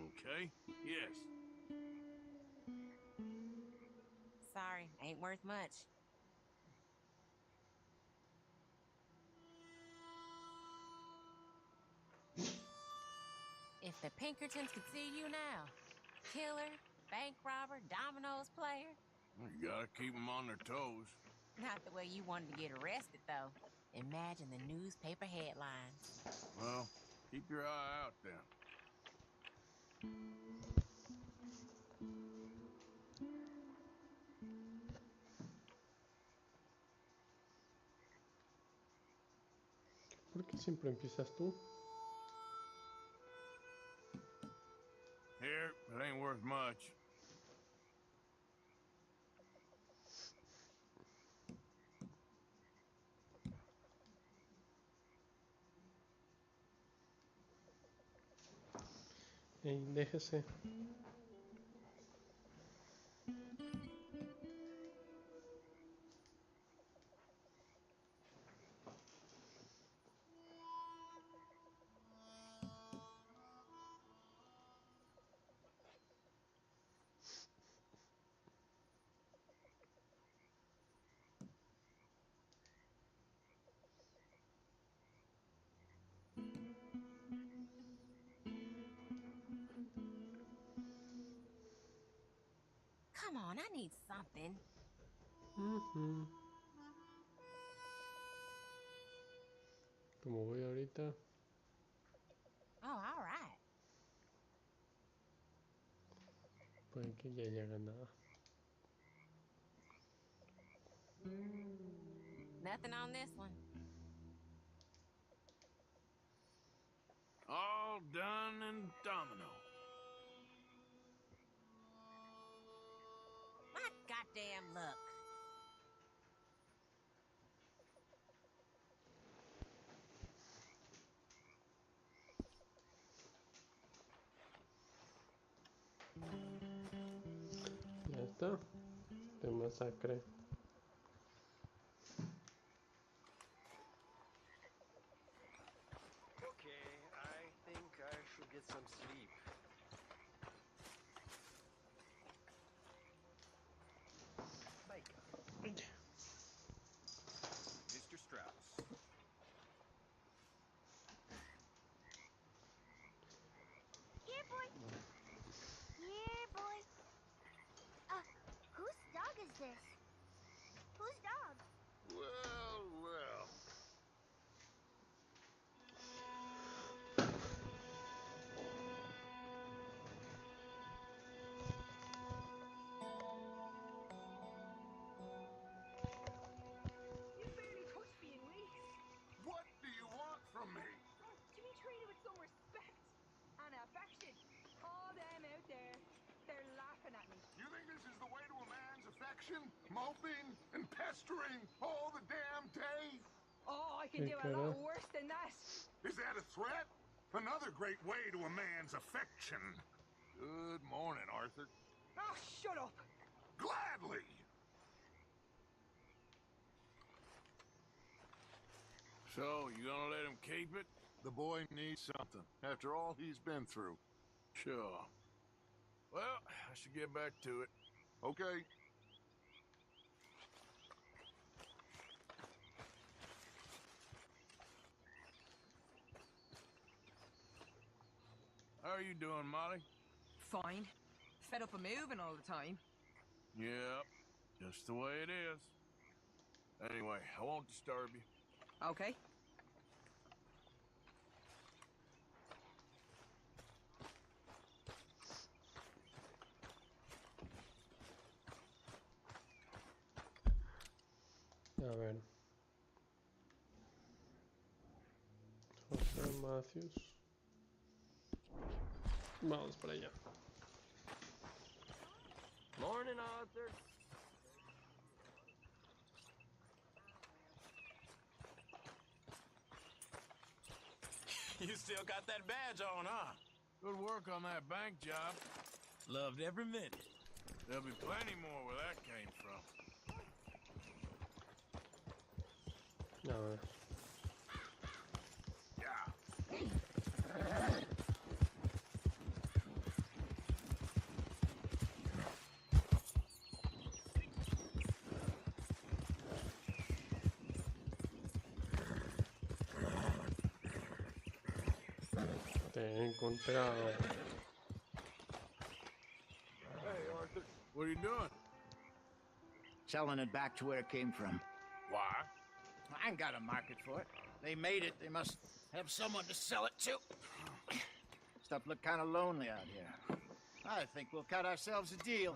Okay, yes. Sorry, ain't worth much. If the Pinkertons could see you now. Killer, bank robber, dominoes player. You gotta keep them on their toes. Not the way you wanted to get arrested, though. Imagine the newspaper headlines. Well, keep your eye out then. ¿Por qué siempre empiezas tú? Here, it ain't worth much. Ey, déjese. Come on, I need something. Como voy ahorita, Oh, all right. puede que ya haya ganado. Nothing on this one. All done in domino. My goddamn luck. Ya está. Te masacré. Okay, I think I should get some sleep. Mr. Strauss. Here, boy. Here, boy. Whose dog is this? Whose dog? Well, well. You barely touched me in weeks. What do you want from me? To be treated with some respect and affection. All them out there, they're laughing at me. You think this is the way to a man's affection? Moping and pestering all the damn day? Oh, I can do a lot worse than that. Is that a threat? Another great way to a man's affection. Good morning, Arthur. Oh, shut up. Gladly. So, you gonna let him keep it? The boy needs something, after all he's been through. Sure. Well, I should get back to it. Okay. How are you doing, Molly? Fine. Fed up of moving all the time. Yep, just the way it is. Anyway, I won't disturb you. Okay. A ver. José Matthews. Vamos para allá. Morning, Arthur. You still got that badge on, huh? Good work on that bank job. Loved every minute. There'll be plenty more where that came from. A ver. Te he encontrado. Hey, Arthur. What are you doing? Selling it back to where it came from. Why? I ain't got a market for it. They made it. They must have someone to sell it to. Stuff look kind of lonely out here. I think we'll cut ourselves a deal.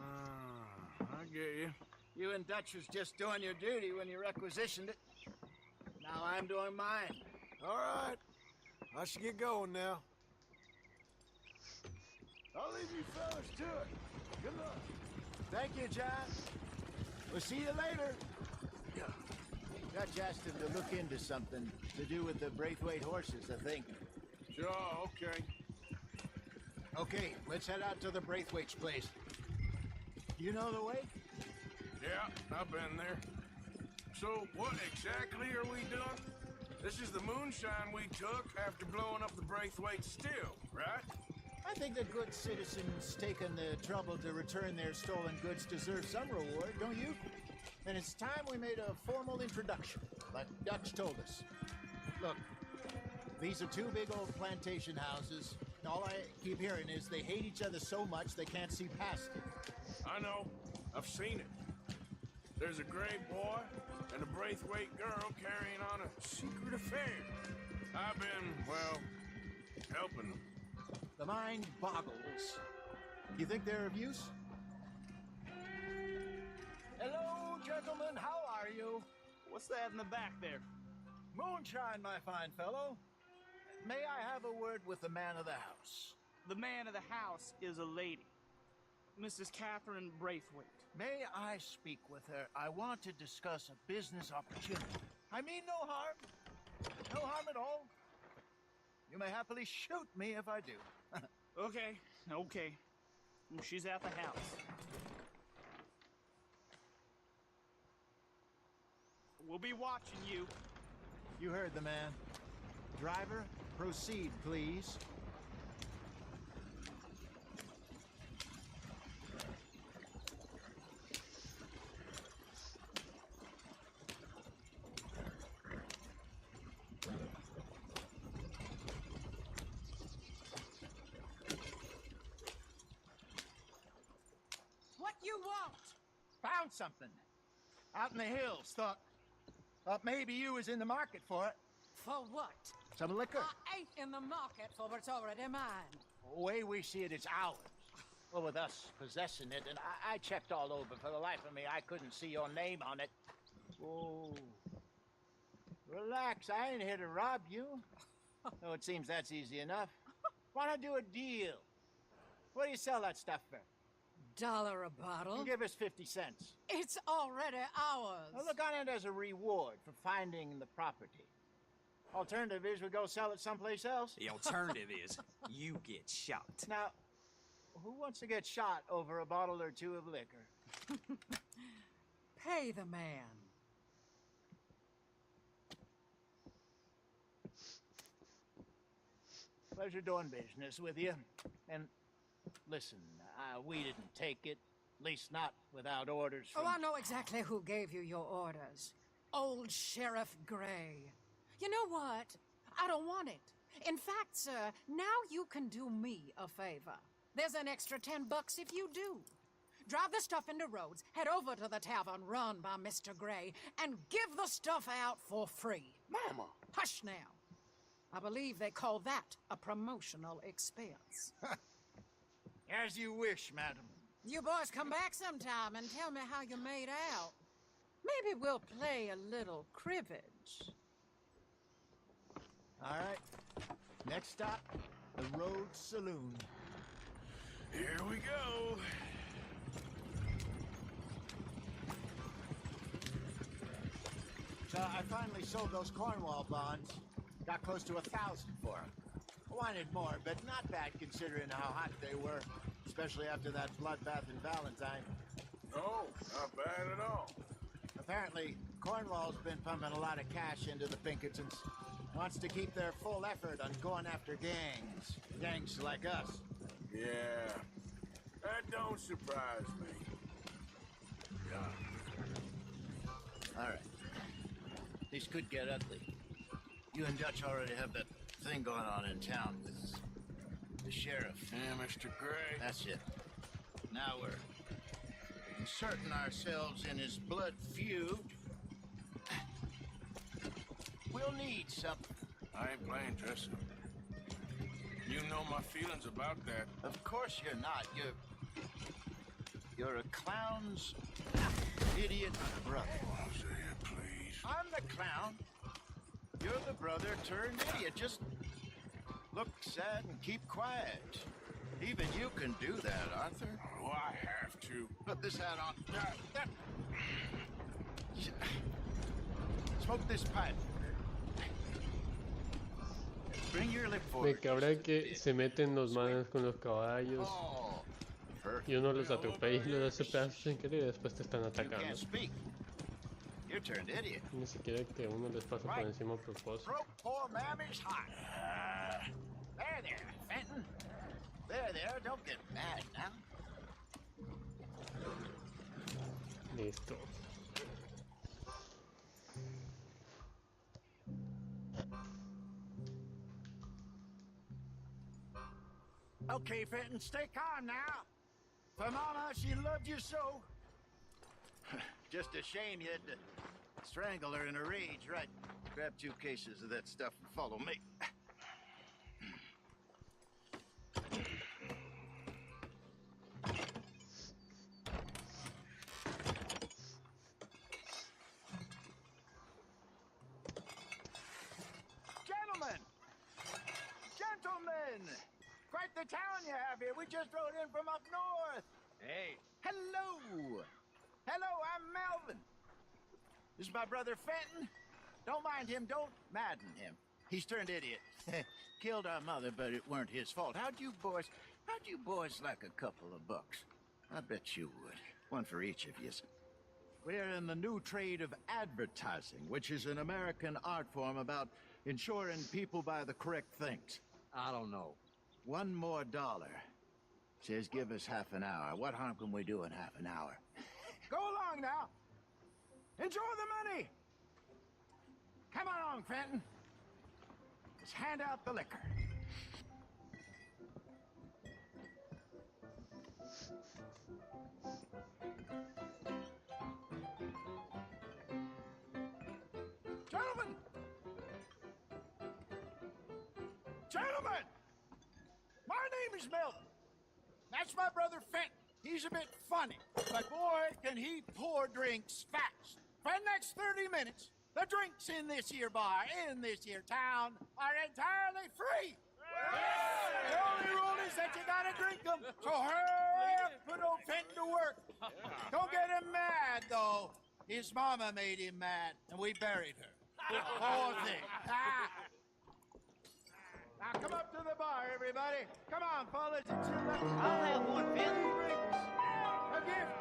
I get you. You and Dutch was just doing your duty when you requisitioned it. Now I'm doing mine. All right. I should get going now. I'll leave you fellas to it. Good luck. Thank you, John. We'll see you later. Dutch asked him to look into something to do with the Braithwaite horses, I think. Sure, okay. Okay, let's head out to the Braithwaite's place. You know the way? Yeah, I've been there. So, what exactly are we doing? This is the moonshine we took after blowing up the Braithwaite still, right? I think the good citizens taking the trouble to return their stolen goods deserve some reward, don't you? And it's time we made a formal introduction, like Dutch told us. Look, these are two big old plantation houses. All I keep hearing is they hate each other so much they can't see past it. I know. I've seen it. There's a gray boy and a Braithwaite girl carrying on a secret affair. I've been, well, helping them. The mind boggles. You think they're of use? Hello, gentlemen. How are you? What's that in the back there? Moonshine, my fine fellow. May I have a word with the man of the house? The man of the house is a lady, Mrs. Catherine Braithwaite. May I speak with her? I want to discuss a business opportunity. I mean no harm. No harm at all. You may happily shoot me if I do. Okay. She's at the house. We'll be watching you. You heard the man. Driver, proceed, please. What you want? Found something. Out in the hills. Thought maybe you was in the market for it. For what? Some liquor. I ain't in the market for what's already mine. The way we see it, it's ours. Well, with us possessing it, and I checked all over. For the life of me, I couldn't see your name on it. Oh. Relax, I ain't here to rob you. Though it seems that's easy enough. Wanna do a deal? What do you sell that stuff for? $1 a bottle? Give us 50 cents. It's already ours. Well, look on it as a reward for finding the property. Alternative is we go sell it someplace else. The alternative is you get shot. Now, who wants to get shot over a bottle or two of liquor? Pay the man. Pleasure doing business with you. And listen, we didn't take it. At least not without orders from... Oh, I know exactly who gave you your orders. Old Sheriff Gray. You know what? I don't want it. In fact, sir, now you can do me a favor. There's an extra $10 if you do. Drive the stuff into Rhodes, head over to the tavern run by Mr. Gray, and give the stuff out for free. Mama! Hush now. I believe they call that a promotional expense. As you wish, madam. You boys come back sometime and tell me how you made out. Maybe we'll play a little cribbage. All right. Next stop, the Rhodes Saloon. Here we go. So I finally sold those Cornwall bonds. Got close to 1,000 for them. I wanted more, but not bad considering how hot they were, especially after that bloodbath in Valentine. No, not bad at all. Apparently, Cornwall's been pumping a lot of cash into the Pinkertons. Wants to keep their full effort on going after gangs. Gangs like us. Yeah, that don't surprise me. All right. This could get ugly. You and Dutch already have that thing going on in town with the sheriff. Yeah, Mr. Gray. That's it. Now we're inserting ourselves in his blood feud. We'll need something. I ain't playing dress up. You know my feelings about that. Of course you're not. You're a clown's idiot brother. Hosea, please. I'm the clown. You're the brother turned idiot. Just look sad and keep quiet. Even you can do that, Arthur. Oh, I have to. Put this hat on. Smoke this pipe. Bring your lip De forward. que ahora que se meten los manes con los caballos y uno los atropella y los hace pedazos sin querer y después te están atacando. You're turned idiot. Ni siquiera que uno les pasa por encima a propósito. Poor mammy's hot. There, Fenton. There, don't get mad now. Listo. Okay, Fenton, stay calm now. For Mama, she loved you so. Just a shame you had to strangle her in a rage, right? Grab 2 cases of that stuff and follow me. Gentlemen, the town you have here. We just rode in from up north. Hey. Hello. Hello, I'm Melvin. This is my brother Fenton. Don't mind him. Don't madden him. He's turned idiot. Killed our mother, but it weren't his fault. How'd you boys like a couple of bucks? I bet you would. One for each of you. We're in the new trade of advertising, which is an American art form about ensuring people buy the correct things. I don't know. $1 more. Says give us half an hour. What harm can we do in half an hour? Go along now. Enjoy the money. Come along, Fenton. Let's hand out the liquor. Gentlemen! Gentlemen! My name is Melvin. That's my brother Fenton. He's a bit funny, but boy, can he pour drinks fast. For the next 30 minutes, the drinks in this here bar, in this here town, are entirely free. The only rule is that you gotta drink them. So hurry up, put old Fenton to work. Don't get him mad, though. His mama made him mad, and we buried her. Poor thing. Now come up to the bar, everybody. Come on, fellas. It's your lucky. I'll have one, Fenton. A gift.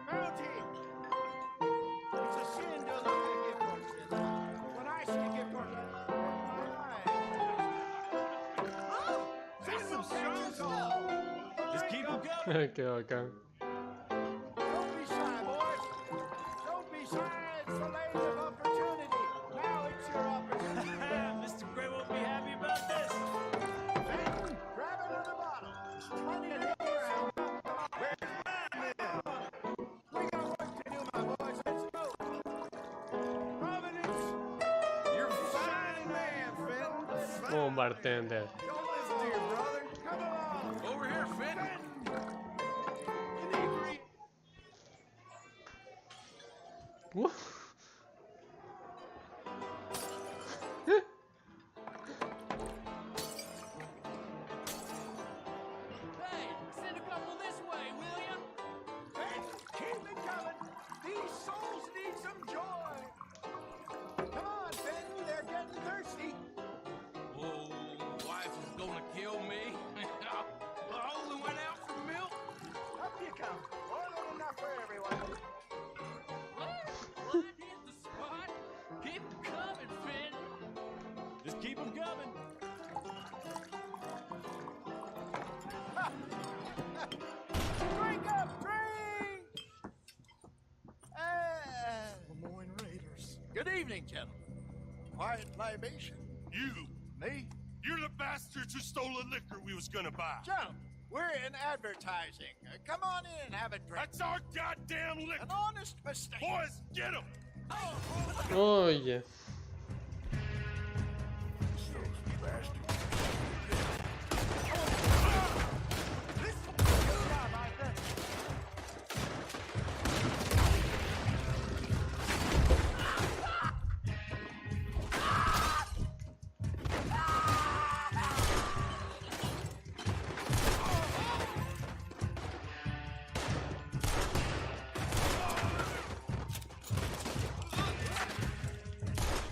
Bounty. It's a sin to look at a gift horse. When I see a gift horse, I oh, that's some strong stuff. Just keep them coming. Qué bacán. Don't be shy, boys. Don't be shy. It's the lane of opportunity. Now it's your opportunity. Mr. Gray won't be happy about this. Fenton, grab another bottle. Plenty of beer and where's mine now? We got work to do, my boys. Let's go. Providence. You're a fine man, Fenton. Oh, bartender. Don't listen to your brother. Come along. Over here, Fenton. What? Hey, send a couple this way, will ya? Hey, keep it coming. These souls need some joy. Come on, Fenton. They're getting thirsty. Oh, wife is gonna kill me. I only went out for milk. Up you come. More than enough for everyone. Well, I hit the spot. Keep 'em coming, Fenton. Just keep them coming. Drink up, drink! Lemoyne Raiders. Good evening, gentlemen. Quiet libation. You! Me? You're the bastards who stole the liquor we was gonna buy. Gentlemen, we're in advertising. Come on in and have a drink. That's our goddamn liquor! An honest mistake. Boys, get him! Oh, yeah.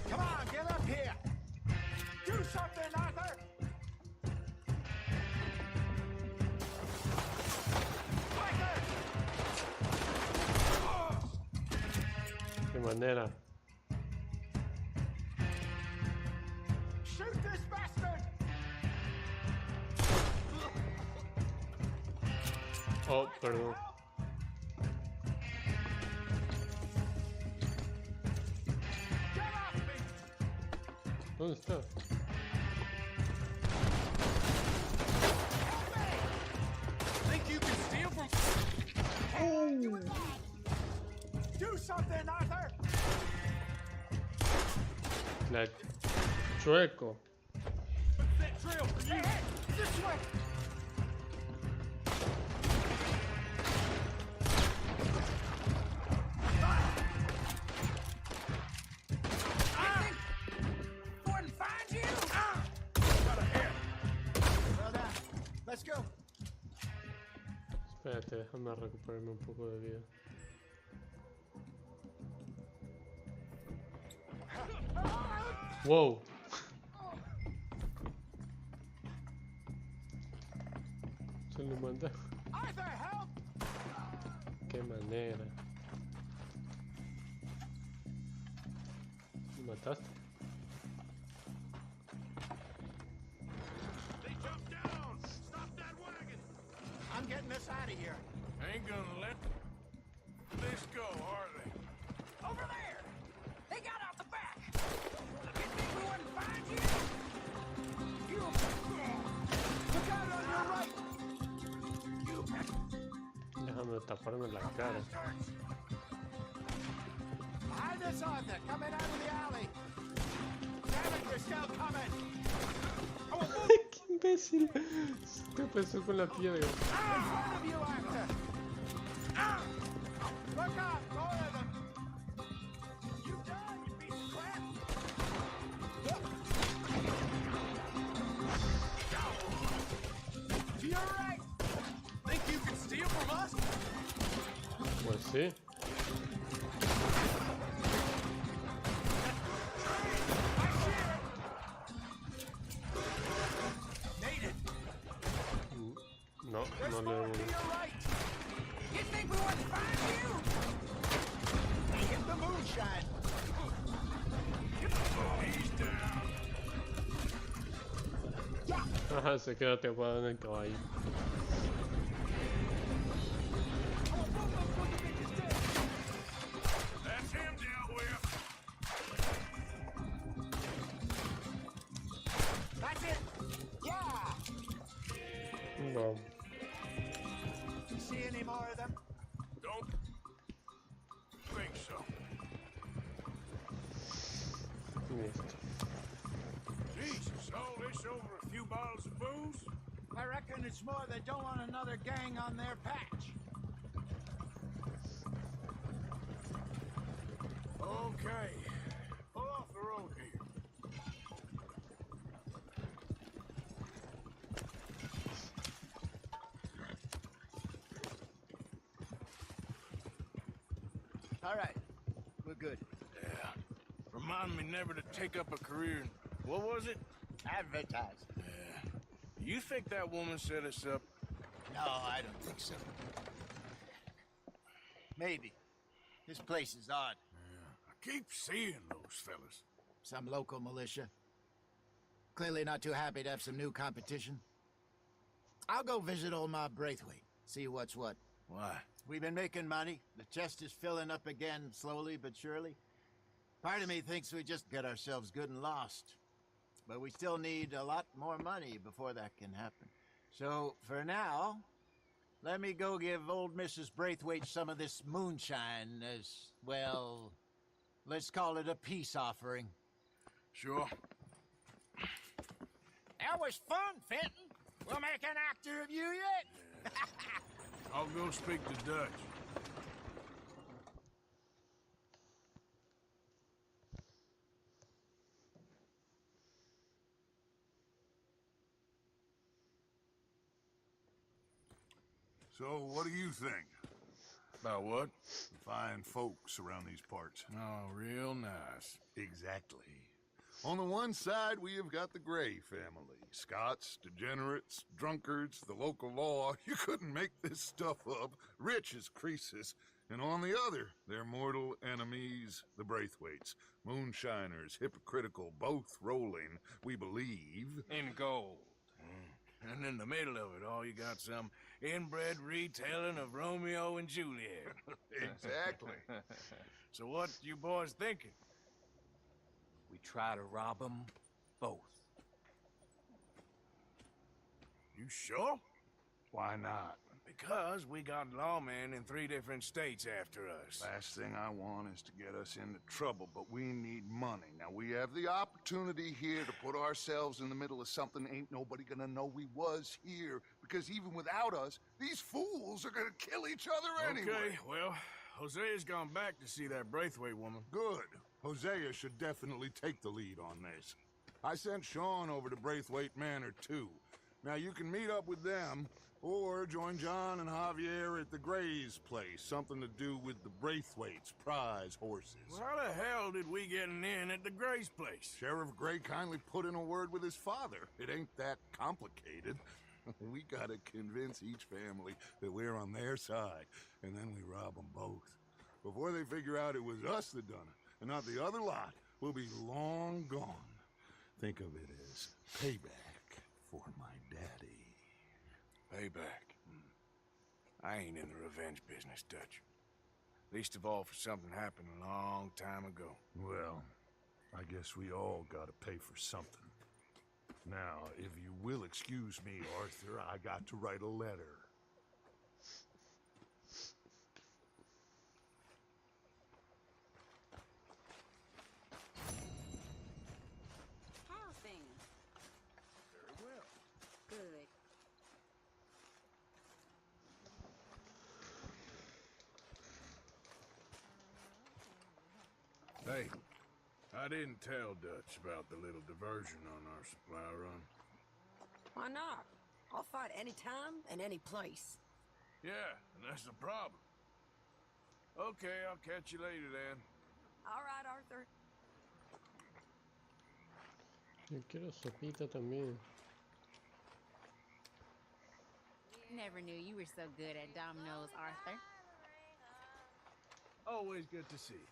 Come on, get up here. Do something, Arthur. Qué manera. Shoot this bastard. Oh, perdón. ¿Dónde está? Think you can steal from... Do something, Arthur. La chueco. That trail for you. Hey, this way. Gordon, find you? Got a hit. Brother, Espérate, déjame recuperarme un poco de vida. Wow. Se lo manda. Qué manera. ¿Lo mataste? I'm getting us out of here. Ain't gonna let this go, are they? Over there! They got out the back! You think we wouldn't find you? You... Look out on your right! You... Déjame taparme la cara. Behind us, Arthur! Coming out of the alley! Damn it, you're still coming! ¡Qué imbécil! Se tropezó con la piedra. In front of you, Arthur! Look out! More of them! You done, you piece of crap! To your right! Think you can steal from us? Pues sí. No, no le doy. You think we wouldn't find you? Hit the moonshine! He's down. Ajá, se queda atrapado en el caballo. That's him dealt with. That's it! Yeah! No. You see any more of them? Don't think so. Listo. Jesus, all this over a few bottles of booze? I reckon it's more they don't want another gang on their patch. Okay. Pull off the road here. All right, we're good. Yeah. Remind me never to take up a career in... What was it? Advertise. Yeah. You think that woman set us up? No, I don't think so. Maybe. This place is odd. Yeah. I keep seeing those fellas. Some local militia. Clearly not too happy to have some new competition. I'll go visit old Ma Braithwaite, see what's what. Why? We've been making money. The chest is filling up again, slowly but surely. Part of me thinks we just get ourselves good and lost. But we still need a lot more money before that can happen. So, for now, let me go give old Mrs. Braithwaite some of this moonshine as, well, let's call it a peace offering. Sure. That was fun, Fenton. We'll make an actor of you yet. I'll go speak to Dutch. So, what do you think? About what? The fine folks around these parts. Oh, real nice. Exactly. On the one side, we have got the Gray family. Scots, degenerates, drunkards, the local law. You couldn't make this stuff up. Rich as Croesus. And on the other, their mortal enemies, the Braithwaites. Moonshiners, hypocritical, both rolling, we believe. In gold. And in the middle of it all, you got some inbred retelling of Romeo and Juliet. Exactly. So what you boys thinking? We try to rob them both. You sure? Why not? Because we got lawmen in 3 different states after us. Last thing I want is to get us into trouble, but we need money. Now, we have the opportunity here to put ourselves in the middle of something ain't nobody gonna know we was here, because even without us, these fools are gonna kill each other anyway. Okay, well, Hosea's gone back to see that Braithwaite woman. Good. Hosea should definitely take the lead on this. I sent Sean over to Braithwaite Manor, too. Now, you can meet up with them, Or join John and Javier at the Gray's place. Something to do with the Braithwaite's prize horses. Well, how the hell did we get an in at the Gray's place? Sheriff Gray kindly put in a word with his father. It ain't that complicated. We gotta convince each family that we're on their side, and then we rob them both. Before they figure out it was us that done it, and not the other lot, we'll be long gone. Think of it as payback for my daddy. Payback. I ain't in the revenge business, Dutch. Least of all for something happened a long time ago. Well, I guess we all gotta pay for something. Now, if you will excuse me, Arthur, I got to write a letter. How's things? Very well. Good. Hey, I didn't tell Dutch about the little diversion on our supply run. Why not? I'll fight any time and any place. Yeah, and that's the problem. Okay, I'll catch you later then. All right, Arthur. Yo quiero sopita también. Never knew you were so good at dominoes, Arthur. Always good to see you.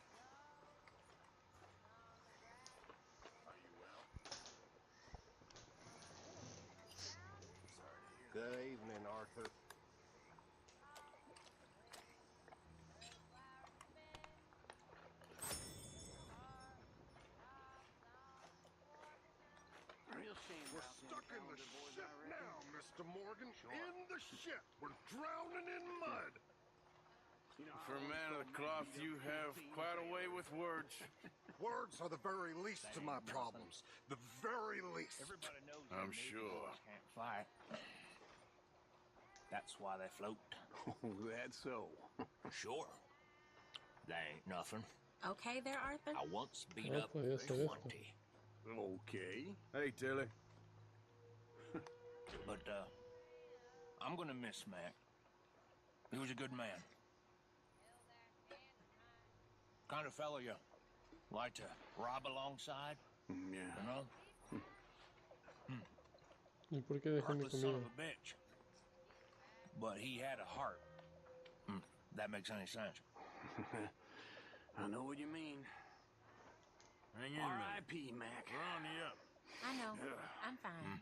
Good evening, Arthur. Real shame. We're stuck in the ship now, Mr. Morgan. In the ship. We're drowning in mud. For a man of the cloth, you have quite a way with words. Words are the very least of my problems. The very least. Everybody knows I'm Navy sure. boys can't fight. That's why they float. That's so. Sure. That ain't nothing. Okay there, Arthur? I once beat No up podía ser esto. 20. Okay. Hey, Tilly. But, I'm gonna miss Mac. He was a good man. Kind of fellow you like to rob alongside, Yeah. you know? ¿Y por qué dejó mi Heartless son comida? of a bitch. But he had a heart. That makes any sense. I know what you mean. Hang in R.I.P. Mac. We're on the up. I know. I'm fine.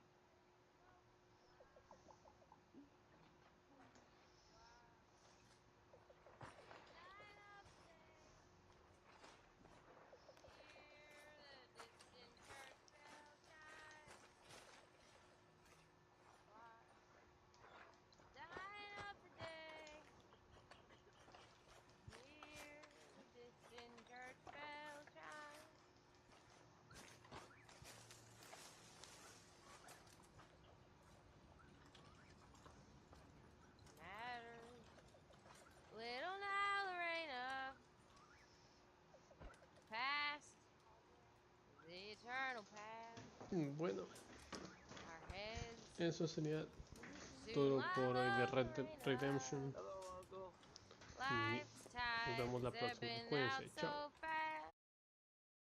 Little now, Lorena. Past the eternal past. Bueno, Our heads eso sería todo por hoy de Red Dead Redemption. Y nos vemos la próxima. Cuídense, chao.